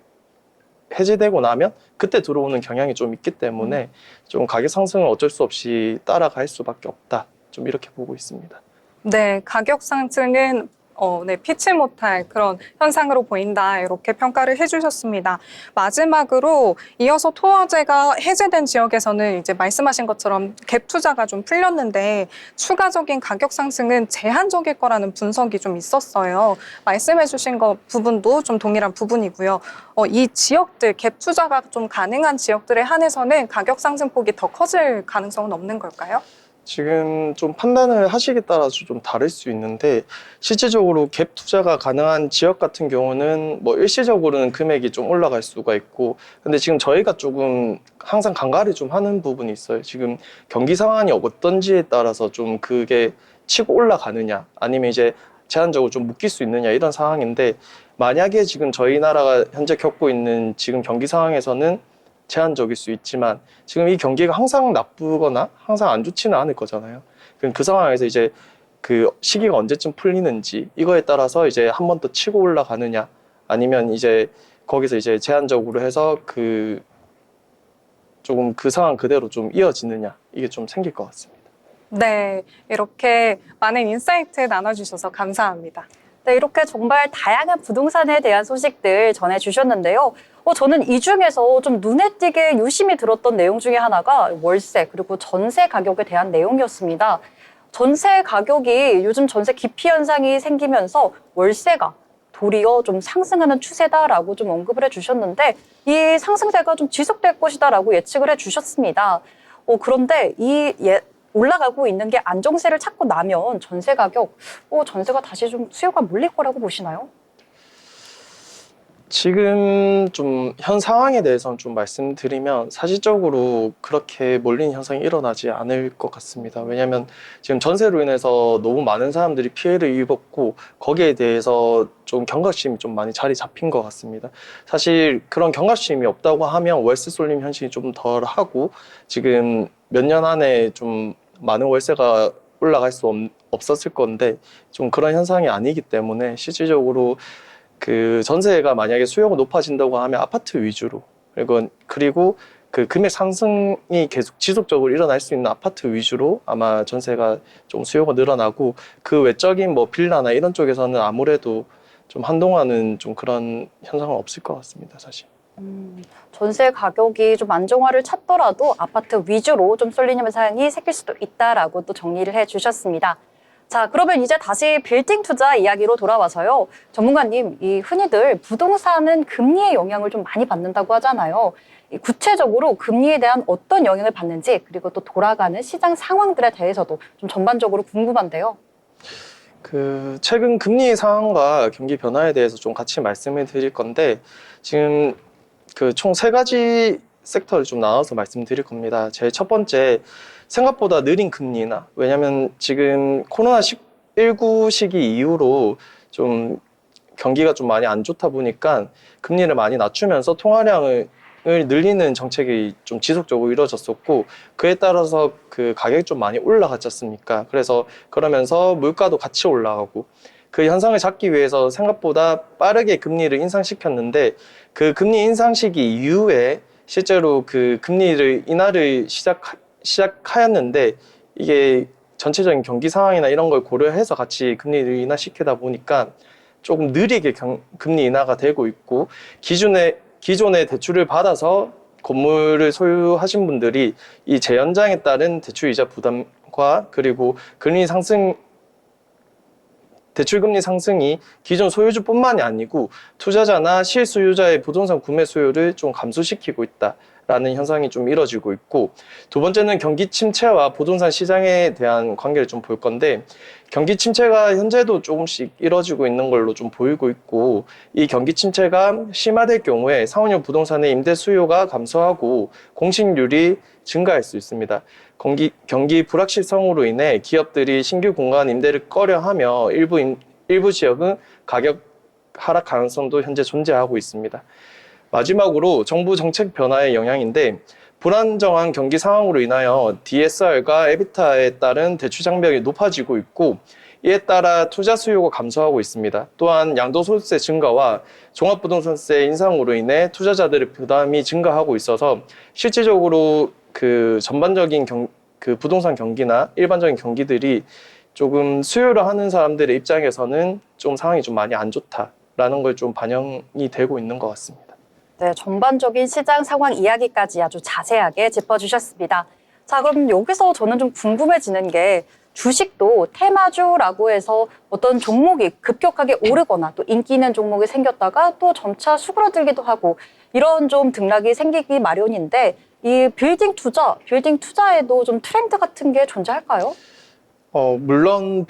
해제되고 나면 그때 들어오는 경향이 좀 있기 때문에 좀 가격 상승을 어쩔 수 없이 따라갈 수밖에 없다. 좀 이렇게 보고 있습니다. 네, 가격 상승은 네, 피치 못할 그런 현상으로 보인다. 이렇게 평가를 해주셨습니다. 마지막으로 이어서 토어제가 해제된 지역에서는 이제 말씀하신 것처럼 갭 투자가 좀 풀렸는데 추가적인 가격 상승은 제한적일 거라는 분석이 좀 있었어요. 말씀해주신 부분도 좀 동일한 부분이고요. 이 지역들, 갭 투자가 좀 가능한 지역들에 한해서는 가격 상승폭이 더 커질 가능성은 없는 걸까요? 지금 좀 판단을 하시기에 따라서 좀 다를 수 있는데 실질적으로 갭 투자가 가능한 지역 같은 경우는 뭐 일시적으로는 금액이 좀 올라갈 수가 있고 근데 지금 저희가 조금 항상 간과를 좀 하는 부분이 있어요. 지금 경기 상황이 어떤지에 따라서 좀 그게 치고 올라가느냐 아니면 이제 제한적으로 좀 묶일 수 있느냐 이런 상황인데 만약에 지금 저희 나라가 현재 겪고 있는 지금 경기 상황에서는 제한적일 수 있지만 지금 이 경기가 항상 나쁘거나 항상 안 좋지는 않을 거잖아요. 그럼 그 상황에서 이제 그 시기가 언제쯤 풀리는지 이거에 따라서 이제 한 번 더 치고 올라가느냐 아니면 이제 거기서 이제 제한적으로 해서 그 조금 그 상황 그대로 좀 이어지느냐 이게 좀 생길 것 같습니다. 네, 이렇게 많은 인사이트 나눠주셔서 감사합니다. 네, 이렇게 정말 다양한 부동산에 대한 소식들 전해주셨는데요. 저는 이 중에서 좀 눈에 띄게 유심히 들었던 내용 중에 하나가 월세 그리고 전세 가격에 대한 내용이었습니다. 전세 가격이 요즘 전세 기피 현상이 생기면서 월세가 도리어 좀 상승하는 추세다라고 좀 언급을 해주셨는데 이 상승세가 좀 지속될 것이다라고 예측을 해주셨습니다. 그런데 올라가고 있는 게 안정세를 찾고 나면 전세 가격, 전세가 다시 좀 수요가 몰릴 거라고 보시나요? 지금 좀 현 상황에 대해서는 좀 말씀드리면 사실적으로 그렇게 몰리는 현상이 일어나지 않을 것 같습니다. 왜냐하면 지금 전세로 인해서 너무 많은 사람들이 피해를 입었고 거기에 대해서 좀 경각심이 좀 많이 자리 잡힌 것 같습니다. 사실 그런 경각심이 없다고 하면 월세 쏠림 현실이 좀 덜하고 지금 몇 년 안에 좀 많은 월세가 올라갈 수 없었을 건데 좀 그런 현상이 아니기 때문에 실질적으로 그 전세가 만약에 수요가 높아진다고 하면 아파트 위주로 그리고 그 금액 상승이 계속 지속적으로 일어날 수 있는 아파트 위주로 아마 전세가 좀 수요가 늘어나고 그 외적인 뭐 빌라나 이런 쪽에서는 아무래도 좀 한동안은 좀 그런 현상은 없을 것 같습니다, 사실. 전세 가격이 좀 안정화를 찾더라도 아파트 위주로 좀 쏠리는 현상이 생길 수도 있다라고 또 정리를 해주셨습니다. 자, 그러면 이제 다시 빌딩 투자 이야기로 돌아와서요. 전문가님, 이 흔히들 부동산은 금리의 영향을 좀 많이 받는다고 하잖아요. 구체적으로 금리에 대한 어떤 영향을 받는지 그리고 또 돌아가는 시장 상황들에 대해서도 좀 전반적으로 궁금한데요. 그 최근 금리 상황과 경기 변화에 대해서 좀 같이 말씀을 드릴 건데 지금 그 총 3가지 섹터를 좀 나눠서 말씀드릴 겁니다. 제일 첫 번째, 생각보다 느린 금리 인하. 왜냐하면 지금 코로나19 시기 이후로 좀 경기가 좀 많이 안 좋다 보니까 금리를 많이 낮추면서 통화량을 늘리는 정책이 좀 지속적으로 이루어졌었고 그에 따라서 그 가격이 좀 많이 올라갔지 않습니까? 그래서 그러면서 물가도 같이 올라가고 그 현상을 잡기 위해서 생각보다 빠르게 금리를 인상시켰는데 그 금리 인상 시기 이후에 실제로 그 금리를 인하를 시작하였는데 이게 전체적인 경기 상황이나 이런 걸 고려해서 같이 금리를 인하시키다 보니까 조금 느리게 금리 인하가 되고 있고 기존의 대출을 받아서 건물을 소유하신 분들이 이 재연장에 따른 대출이자 부담과 그리고 대출 금리 상승이 기존 소유주뿐만이 아니고 투자자나 실소유자의 부동산 구매 수요를 좀 감소시키고 있다라는 현상이 좀 이뤄지고 있고 두 번째는 경기 침체와 부동산 시장에 대한 관계를 좀 볼 건데 경기 침체가 현재도 조금씩 이뤄지고 있는 걸로 좀 보이고 있고 이 경기 침체가 심화될 경우에 상업용 부동산의 임대 수요가 감소하고 공실률이 증가할 수 있습니다. 경기 불확실성으로 인해 기업들이 신규 공간 임대를 꺼려하며 일부 지역은 가격 하락 가능성도 현재 존재하고 있습니다. 마지막으로 정부 정책 변화의 영향인데 불안정한 경기 상황으로 인하여 DSR과 에비타에 따른 대출 장벽이 높아지고 있고 이에 따라 투자 수요가 감소하고 있습니다. 또한 양도소득세 증가와 종합부동산세 인상으로 인해 투자자들의 부담이 증가하고 있어서 실질적으로 그 전반적인 그 부동산 경기나 일반적인 경기들이 조금 수요를 하는 사람들의 입장에서는 좀 상황이 좀 많이 안 좋다라는 걸 좀 반영이 되고 있는 것 같습니다. 네, 전반적인 시장 상황 이야기까지 아주 자세하게 짚어주셨습니다. 자, 그럼 여기서 저는 좀 궁금해지는 게 주식도 테마주라고 해서 어떤 종목이 급격하게 오르거나 또 인기 있는 종목이 생겼다가 또 점차 수그러들기도 하고 이런 좀 등락이 생기기 마련인데 이 빌딩 투자에도 좀 트렌드 같은 게 존재할까요? 물론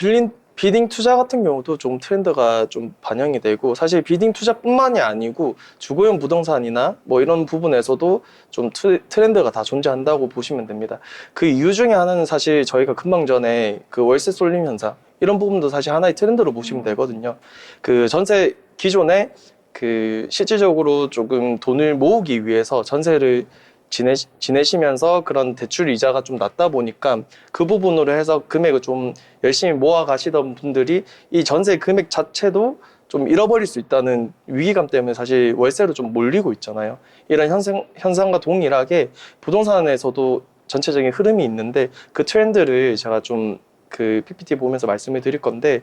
비딩 투자 같은 경우도 좀 트렌드가 좀 반영이 되고 사실 비딩 투자뿐만이 아니고 주거용 부동산이나 뭐 이런 부분에서도 좀 트렌드가 다 존재한다고 보시면 됩니다. 그 이유 중에 하나는 사실 저희가 금방 전에 그 월세 쏠림 현상 이런 부분도 사실 하나의 트렌드로 보시면 되거든요. 그 전세 기존에 그 실질적으로 조금 돈을 모으기 위해서 전세를 지내시면서 그런 대출 이자가 좀 낮다 보니까 그 부분으로 해서 금액을 좀 열심히 모아 가시던 분들이 이 전세 금액 자체도 좀 잃어버릴 수 있다는 위기감 때문에 사실 월세로 좀 몰리고 있잖아요. 이런 현상과 동일하게 부동산에서도 전체적인 흐름이 있는데 그 트렌드를 제가 좀 그 PPT 보면서 말씀을 드릴 건데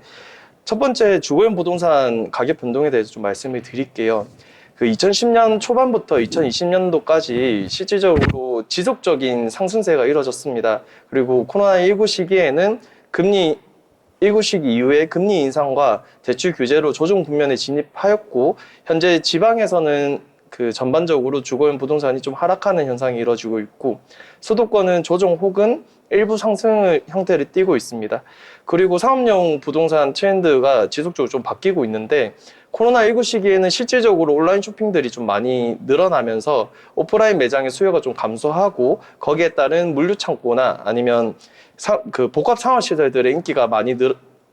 첫 번째 주거용 부동산 가격 변동에 대해서 좀 말씀을 드릴게요. 그 2010년 초반부터 2020년도까지 실질적으로 지속적인 상승세가 이뤄졌습니다. 그리고 코로나19 시기에는 금리 19 시기 이후에 금리 인상과 대출 규제로 조정 국면에 진입하였고 현재 지방에서는 그 전반적으로 주거용 부동산이 좀 하락하는 현상이 이뤄지고 있고 수도권은 조정 혹은 일부 상승 형태를 띠고 있습니다. 그리고 상업용 부동산 트렌드가 지속적으로 좀 바뀌고 있는데 코로나19 시기에는 실질적으로 온라인 쇼핑들이 좀 많이 늘어나면서 오프라인 매장의 수요가 좀 감소하고 거기에 따른 물류 창고나 아니면 그 복합 상업시설들의 인기가 많이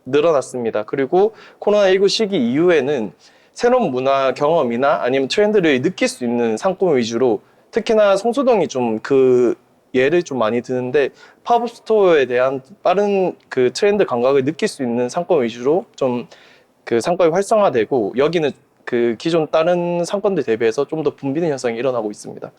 늘어났습니다. 그리고 코로나19 시기 이후에는 새로운 문화 경험이나 아니면 트렌드를 느낄 수 있는 상품 위주로 특히나 성수동이 좀 그 예를 좀 많이 드는데 팝업 스토어에 대한 빠른 그 트렌드 감각을 느낄 수 있는 상권 위주로 좀 그 상권이 활성화되고 여기는 그 기존 다른 상권들 대비해서 좀 더 붐비는 현상이 일어나고 있습니다.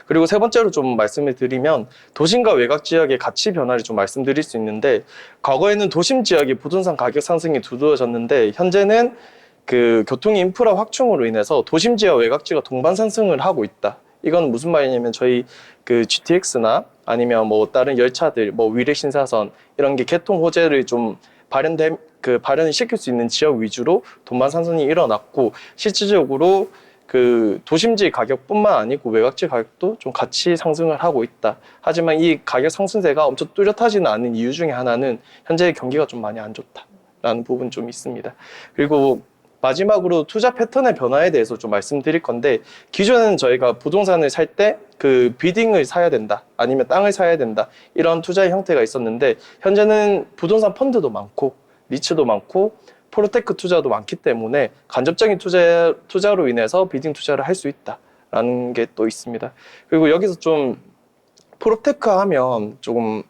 그리고 세 번째로 좀 말씀을 드리면 도심과 외곽 지역의 가치 변화를 좀 말씀드릴 수 있는데 과거에는 도심 지역의 부동산 가격 상승이 두드러졌는데 현재는 그 교통 인프라 확충으로 인해서 도심 지역 외곽 지역가 동반 상승을 하고 있다. 이건 무슨 말이냐면 저희 그 GTX나 아니면 뭐 다른 열차들, 뭐 위례 신사선 이런 게 개통 호재를 좀 발현을 시킬 수 있는 지역 위주로 동반 상승이 일어났고 실질적으로 그 도심지 가격뿐만 아니고 외곽지 가격도 좀 같이 상승을 하고 있다. 하지만 이 가격 상승세가 엄청 뚜렷하지는 않은 이유 중에 하나는 현재 경기가 좀 많이 안 좋다라는 부분 좀 있습니다. 그리고 마지막으로 투자 패턴의 변화에 대해서 좀 말씀드릴 건데 기존에는 저희가 부동산을 살 때 그 비딩을 사야 된다 아니면 땅을 사야 된다 이런 투자의 형태가 있었는데 현재는 부동산 펀드도 많고 리츠도 많고 프로테크 투자도 많기 때문에 간접적인 투자로 인해서 비딩 투자를 할 수 있다라는 게 또 있습니다. 그리고 여기서 좀 프로테크 하면 좀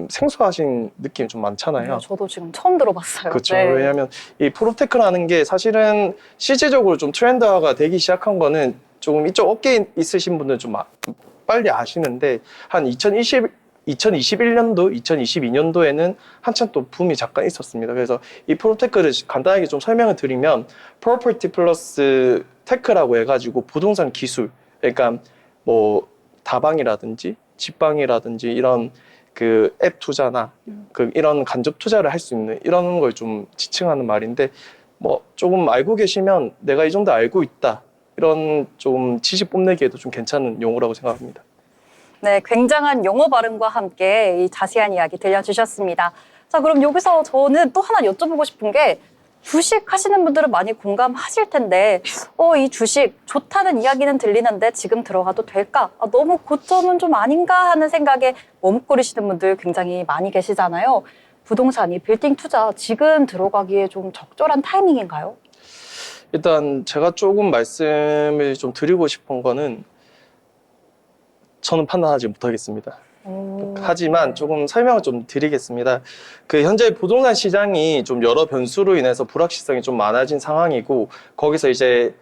생소하신 느낌이 좀 많잖아요. 네, 저도 지금 처음 들어봤어요. 그렇죠. 네. 왜냐하면 이 프로테크라는 게 사실은 실질적으로 좀 트렌드화가 되기 시작한 거는 조금 이쪽 업계에 있으신 분들은 좀 빨리 아시는데 한 2021년도, 2022년도에는 한참 또 붐이 잠깐 있었습니다. 그래서 이 프로테크를 간단하게 좀 설명을 드리면 프로퍼티 플러스 테크라고 해가지고 부동산 기술, 그러니까 뭐 다방이라든지 집방이라든지 이런 그 앱 투자나 그 이런 간접 투자를 할 수 있는 이런 걸 좀 지칭하는 말인데 뭐 조금 알고 계시면 내가 이 정도 알고 있다 이런 좀 지식 뽐내기에도 좀 괜찮은 용어라고 생각합니다. 네, 굉장한 용어 발음과 함께 이 자세한 이야기 들려주셨습니다. 자, 그럼 여기서 저는 또 하나 여쭤보고 싶은 게 주식 하시는 분들은 많이 공감하실 텐데 이 주식 좋다는 이야기는 들리는데 지금 들어가도 될까? 너무 고점은 좀 아닌가 하는 생각에 머뭇거리시는 분들 굉장히 많이 계시잖아요. 부동산이 빌딩 투자 지금 들어가기에 좀 적절한 타이밍인가요? 일단 제가 조금 말씀을 좀 드리고 싶은 거는 저는 판단하지 못하겠습니다. 하지만 조금 설명을 좀 드리겠습니다. 그 현재 부동산 시장이 좀 여러 변수로 인해서 불확실성이 좀 많아진 상황이고, 거기서 이제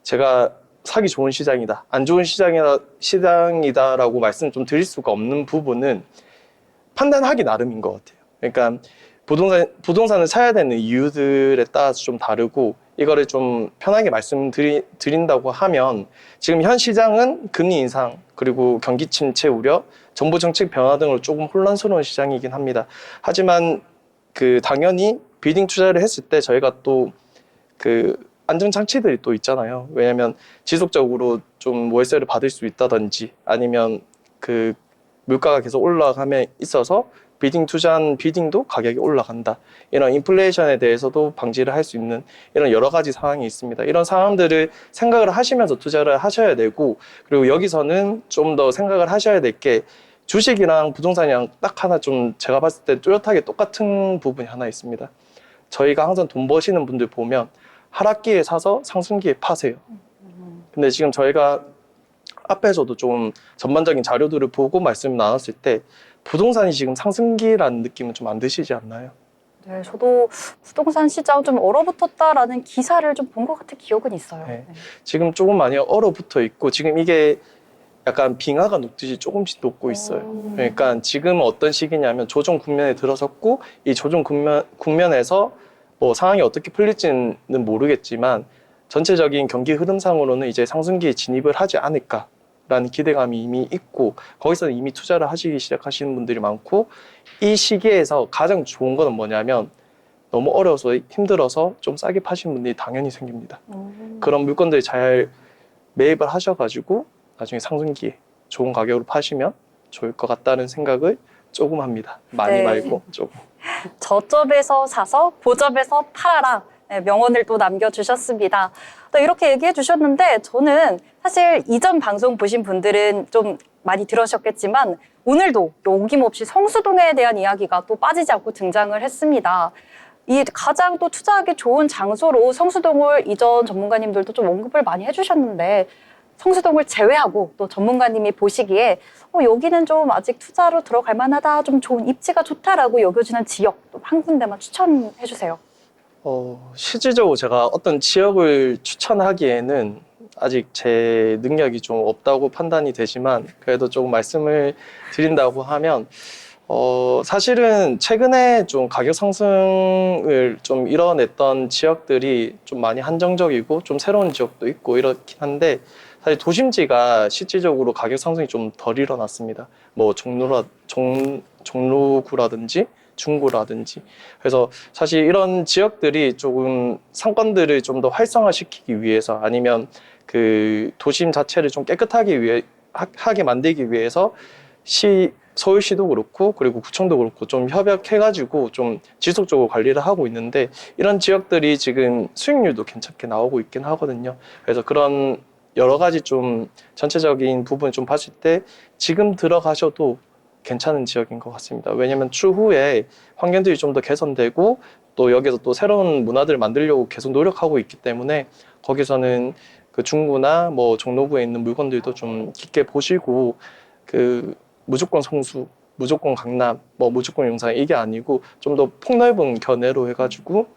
제가 사기 좋은 시장이다, 안 좋은 시장이다라고 말씀 좀 드릴 수가 없는 부분은 판단하기 나름인 것 같아요. 그러니까 부동산을 사야 되는 이유들에 따라서 좀 다르고, 이거를 좀 편하게 말씀드린다고 하면, 지금 현 시장은 금리 인상, 그리고 경기 침체 우려, 정부 정책 변화 등으로 조금 혼란스러운 시장이긴 합니다. 하지만 당연히 비딩 투자를 했을 때 저희가 또 안전 장치들이 또 있잖아요. 왜냐하면 지속적으로 좀 월세를 받을 수 있다든지, 아니면 물가가 계속 올라감에 있어서 비딩 투자한 비딩도 가격이 올라간다, 이런 인플레이션에 대해서도 방지를 할 수 있는 이런 여러 가지 상황이 있습니다. 이런 상황들을 생각을 하시면서 투자를 하셔야 되고, 그리고 여기서는 좀 더 생각을 하셔야 될 게, 주식이랑 부동산이랑 딱 하나 좀 제가 봤을 때 뚜렷하게 똑같은 부분이 하나 있습니다. 저희가 항상 돈 버시는 분들 보면 하락기에 사서 상승기에 파세요. 근데 지금 저희가 앞에서도 좀 전반적인 자료들을 보고 말씀을 나눴을 때, 부동산이 지금 상승기라는 느낌은 좀 안 드시지 않나요? 네, 저도 부동산 시장 좀 얼어붙었다라는 기사를 좀 본 것 같은 기억은 있어요. 네. 네. 지금 조금 많이 얼어붙어 있고, 지금 이게 약간 빙하가 녹듯이 조금씩 녹고 있어요. 그러니까 지금 어떤 시기냐면 조정 국면에 들어섰고, 이 조정 국면에서 뭐 상황이 어떻게 풀릴지는 모르겠지만 전체적인 경기 흐름상으로는 이제 상승기에 진입을 하지 않을까라는 기대감이 이미 있고, 거기서는 이미 투자를 하시기 시작하시는 분들이 많고, 이 시기에서 가장 좋은 거는 뭐냐면, 너무 어려워서 힘들어서 좀 싸게 파시는 분들이 당연히 생깁니다. 그런 물건들 잘 매입을 하셔가지고 나중에 상승기에 좋은 가격으로 파시면 좋을 것 같다는 생각을 조금 합니다. 많이 네. 말고 조금. 저점에서 사서 고점에서 팔아라. 네, 명언을 또 남겨주셨습니다. 또 이렇게 얘기해 주셨는데, 저는 사실 이전 방송 보신 분들은 좀 많이 들으셨겠지만 오늘도 어김없이 성수동에 대한 이야기가 또 빠지지 않고 등장을 했습니다. 이 가장 또 투자하기 좋은 장소로 성수동을 이전 전문가님들도 좀 언급을 많이 해주셨는데, 성수동을 제외하고 또 전문가님이 보시기에 여기는 좀 아직 투자로 들어갈 만하다, 좀 좋은 입지가 좋다라고 여겨지는 지역 한 군데만 추천해 주세요. 실질적으로 제가 어떤 지역을 추천하기에는 아직 제 능력이 좀 없다고 판단이 되지만, 그래도 조금 말씀을 드린다고 하면, 사실은 최근에 좀 가격 상승을 좀 이뤄냈던 지역들이 좀 많이 한정적이고 좀 새로운 지역도 있고 이렇긴 한데, 사실 도심지가 실질적으로 가격 상승이 좀 덜 일어났습니다. 뭐 종로구라든지 중구라든지. 그래서 사실 이런 지역들이 조금 상권들을 좀 더 활성화시키기 위해서, 아니면 도심 자체를 좀 깨끗하게 하게 만들기 위해서 서울시도 그렇고, 그리고 구청도 그렇고 좀 협약해가지고 좀 지속적으로 관리를 하고 있는데, 이런 지역들이 지금 수익률도 괜찮게 나오고 있긴 하거든요. 그래서 그런 여러 가지 좀 전체적인 부분 좀 봤을 때 지금 들어가셔도 괜찮은 지역인 것 같습니다. 왜냐면 추후에 환경들이 좀 더 개선되고, 또 여기서 또 새로운 문화들을 만들려고 계속 노력하고 있기 때문에, 거기서는 중구나 뭐 종로구에 있는 물건들도 좀 깊게 보시고, 무조건 성수, 무조건 강남, 뭐 무조건 용산, 이게 아니고 좀 더 폭넓은 견해로 해가지고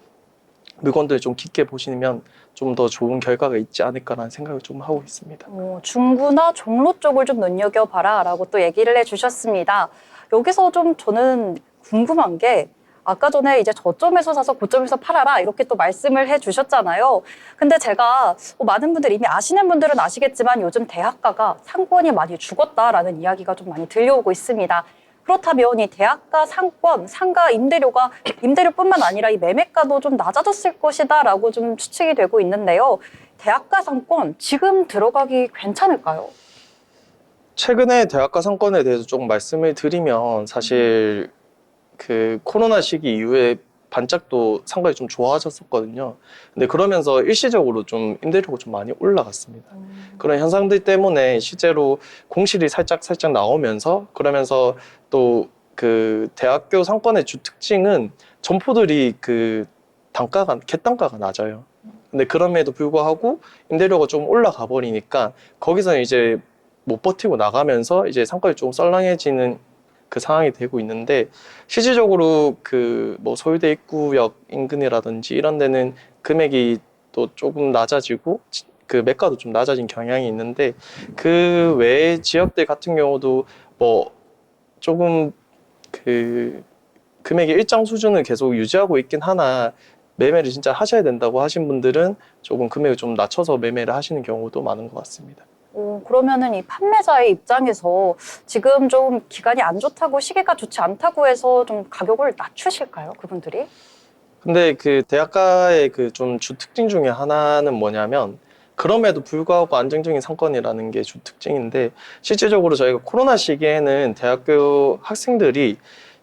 물건들을 좀 깊게 보시면 좀 더 좋은 결과가 있지 않을까라는 생각을 좀 하고 있습니다. 중구나 종로 쪽을 좀 눈여겨봐라 라고 또 얘기를 해주셨습니다. 여기서 좀 저는 궁금한 게, 아까 전에 이제 저점에서 사서 고점에서 팔아라 이렇게 또 말씀을 해주셨잖아요. 근데 제가 많은 분들, 이미 아시는 분들은 아시겠지만 요즘 대학가가 상권이 많이 죽었다라는 이야기가 좀 많이 들려오고 있습니다. 그렇다면 이 대학가 상권, 상가 임대료뿐만 아니라 이 매매가도 좀 낮아졌을 것이다라고 좀 추측이 되고 있는데요. 대학가 상권 지금 들어가기 괜찮을까요? 최근에 대학가 상권에 대해서 조금 말씀을 드리면, 사실 코로나 시기 이후에 반짝도 상가가 좀 좋아졌었거든요. 근데 그러면서 일시적으로 좀 임대료가 좀 많이 올라갔습니다. 그런 현상들 때문에 실제로 공실이 살짝 나오면서, 그러면서 또 대학교 상권의 주 특징은 점포들이 갭단가가 낮아요. 근데 그럼에도 불구하고 임대료가 좀 올라가 버리니까, 거기서는 이제 못 버티고 나가면서 이제 상권이 좀 썰렁해지는 그 상황이 되고 있는데, 실질적으로 그 뭐 소유대 입구역 인근이라든지 이런 데는 금액이 또 조금 낮아지고 그 매가도 좀 낮아진 경향이 있는데, 그 외의 지역들 같은 경우도 뭐 조금 그 금액의 일정 수준을 계속 유지하고 있긴 하나, 매매를 진짜 하셔야 된다고 하신 분들은 조금 금액을 좀 낮춰서 매매를 하시는 경우도 많은 것 같습니다. 그러면은 이 판매자의 입장에서 지금 좀 기간이 안 좋다고, 시기가 좋지 않다고 해서 좀 가격을 낮추실까요, 그분들이? 근데 그 대학가의 그 좀 주 특징 중에 하나는 뭐냐면, 그럼에도 불구하고 안정적인 상권이라는 게 주 특징인데, 실질적으로 저희가 코로나 시기에는 대학교 학생들이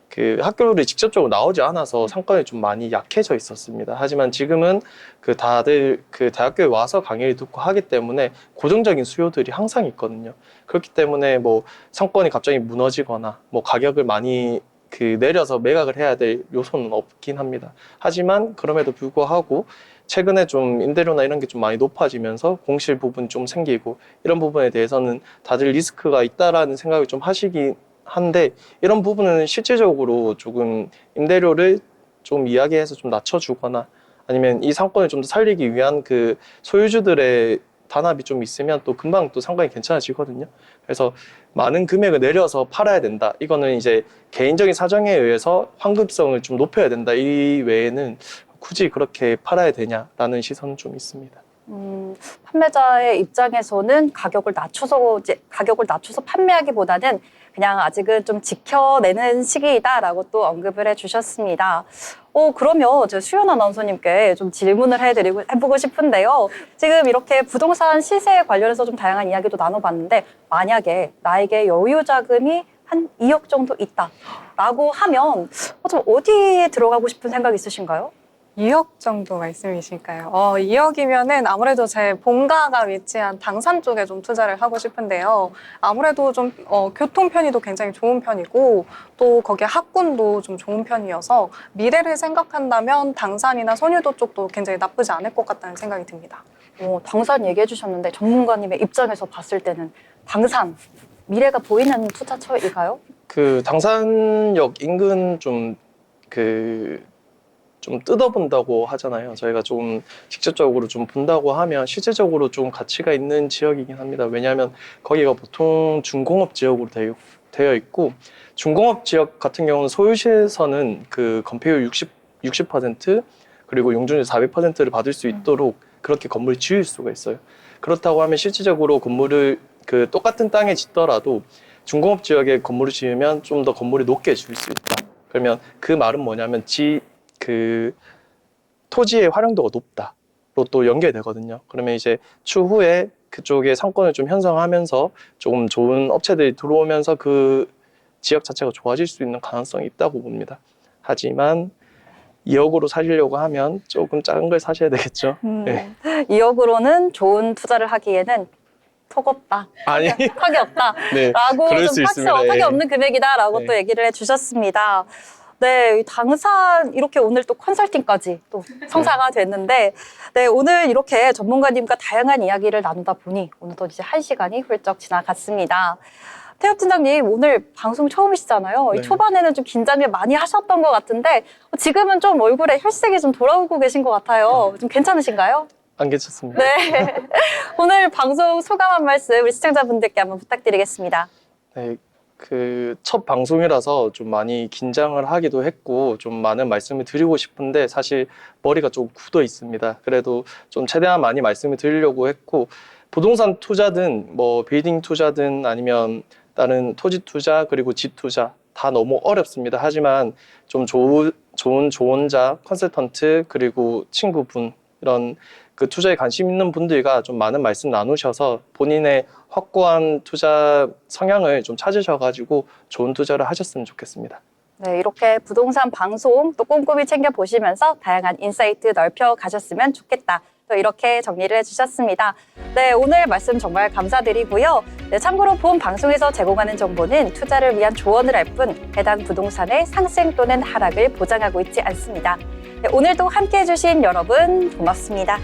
그 학교를 직접적으로 나오지 않아서 상권이 좀 많이 약해져 있었습니다. 하지만 지금은 그 다들 그 대학교에 와서 강의를 듣고 하기 때문에 고정적인 수요들이 항상 있거든요. 그렇기 때문에 뭐 상권이 갑자기 무너지거나 뭐 가격을 많이 그 내려서 매각을 해야 될 요소는 없긴 합니다. 하지만 그럼에도 불구하고 최근에 좀 임대료나 이런 게 좀 많이 높아지면서 공실 부분 좀 생기고, 이런 부분에 대해서는 다들 리스크가 있다라는 생각을 좀 하시긴 한데, 이런 부분은 실질적으로 조금 임대료를 좀 이야기해서 좀 낮춰주거나, 아니면 이 상권을 좀 더 살리기 위한 그 소유주들의 단합이 좀 있으면 또 금방 또 상권이 괜찮아지거든요. 그래서 많은 금액을 내려서 팔아야 된다, 이거는 이제 개인적인 사정에 의해서 환급성을 좀 높여야 된다, 이 외에는 굳이 그렇게 팔아야 되냐라는 시선은 좀 있습니다. 판매자의 입장에서는 가격을 낮춰서 판매하기보다는 그냥 아직은 좀 지켜내는 시기이다라고 또 언급을 해주셨습니다. 그러면 제가 수연 아나운서님께 좀 질문을 해보고 싶은데요. 지금 이렇게 부동산 시세에 관련해서 좀 다양한 이야기도 나눠봤는데, 만약에 나에게 여유 자금이 한 2억 정도 있다라고 하면 좀 어디에 들어가고 싶은 생각 있으신가요? 2억 정도 말씀이실까요? 2억이면은 아무래도 제 본가가 위치한 당산 쪽에 좀 투자를 하고 싶은데요. 아무래도 좀 교통 편의도 굉장히 좋은 편이고, 또 거기에 학군도 좀 좋은 편이어서 미래를 생각한다면 당산이나 선유도 쪽도 굉장히 나쁘지 않을 것 같다는 생각이 듭니다. 당산 얘기해 주셨는데, 전문가님의 입장에서 봤을 때는 당산, 미래가 보이는 투자처일까요? 그 당산역 인근 좀 뜯어본다고 하잖아요. 저희가 좀 직접적으로 좀 본다고 하면 실질적으로 좀 가치가 있는 지역이긴 합니다. 왜냐하면 거기가 보통 중공업 지역으로 되어 있고, 중공업 지역 같은 경우는 소유시에서는 그 건폐율 60% 그리고 용적률 400%를 받을 수 있도록 그렇게 건물을 지을 수가 있어요. 그렇다고 하면 실질적으로 건물을 그 똑같은 땅에 짓더라도 중공업 지역에 건물을 지으면 좀 더 건물이 높게 지을 수 있다. 그러면 그 말은 뭐냐면 그 토지의 활용도가 높다로 또 연결되거든요. 그러면 이제 추후에 그쪽에 상권을 좀 형성하면서 조금 좋은 업체들이 들어오면서 그 지역 자체가 좋아질 수 있는 가능성이 있다고 봅니다. 하지만 2억으로 사시려고 하면 조금 작은 걸 사셔야 되겠죠. 네. 2억으로는 좋은 투자를 하기에는 턱 없다. 아니, 턱이 없다. 네, 라고 그럴 좀 수 있습니다. 턱이 예. 없는 금액이다라고 네. 또 얘기를 해주셨습니다. 네, 당산 이렇게 오늘 또 컨설팅까지 또 성사가 됐는데, 네, 오늘 이렇게 전문가님과 다양한 이야기를 나누다 보니 오늘도 이제 1시간이 훌쩍 지나갔습니다. 태엽 팀장님, 오늘 방송 처음이시잖아요. 네. 초반에는 좀 긴장을 많이 하셨던 것 같은데 지금은 좀 얼굴에 혈색이 좀 돌아오고 계신 것 같아요. 좀 괜찮으신가요? 안 괜찮습니다. 네. 오늘 방송 소감 한 말씀 우리 시청자분들께 한번 부탁드리겠습니다. 네, 그 첫 방송이라서 좀 많이 긴장을 하기도 했고, 좀 많은 말씀을 드리고 싶은데 사실 머리가 좀 굳어 있습니다. 그래도 좀 최대한 많이 말씀을 드리려고 했고, 부동산 투자든 뭐 빌딩 투자든 아니면 다른 토지 투자 그리고 집 투자 다 너무 어렵습니다. 하지만 좀 좋은 조언자, 컨설턴트 그리고 친구분, 이런 그 투자에 관심 있는 분들과 좀 많은 말씀 나누셔서 본인의 확고한 투자 성향을 좀 찾으셔가지고 좋은 투자를 하셨으면 좋겠습니다. 네, 이렇게 부동산 방송 또 꼼꼼히 챙겨보시면서 다양한 인사이트 넓혀가셨으면 좋겠다. 또 이렇게 정리를 해주셨습니다. 네, 오늘 말씀 정말 감사드리고요. 네, 참고로 본 방송에서 제공하는 정보는 투자를 위한 조언을 할 뿐 해당 부동산의 상승 또는 하락을 보장하고 있지 않습니다. 네, 오늘도 함께해 주신 여러분 고맙습니다.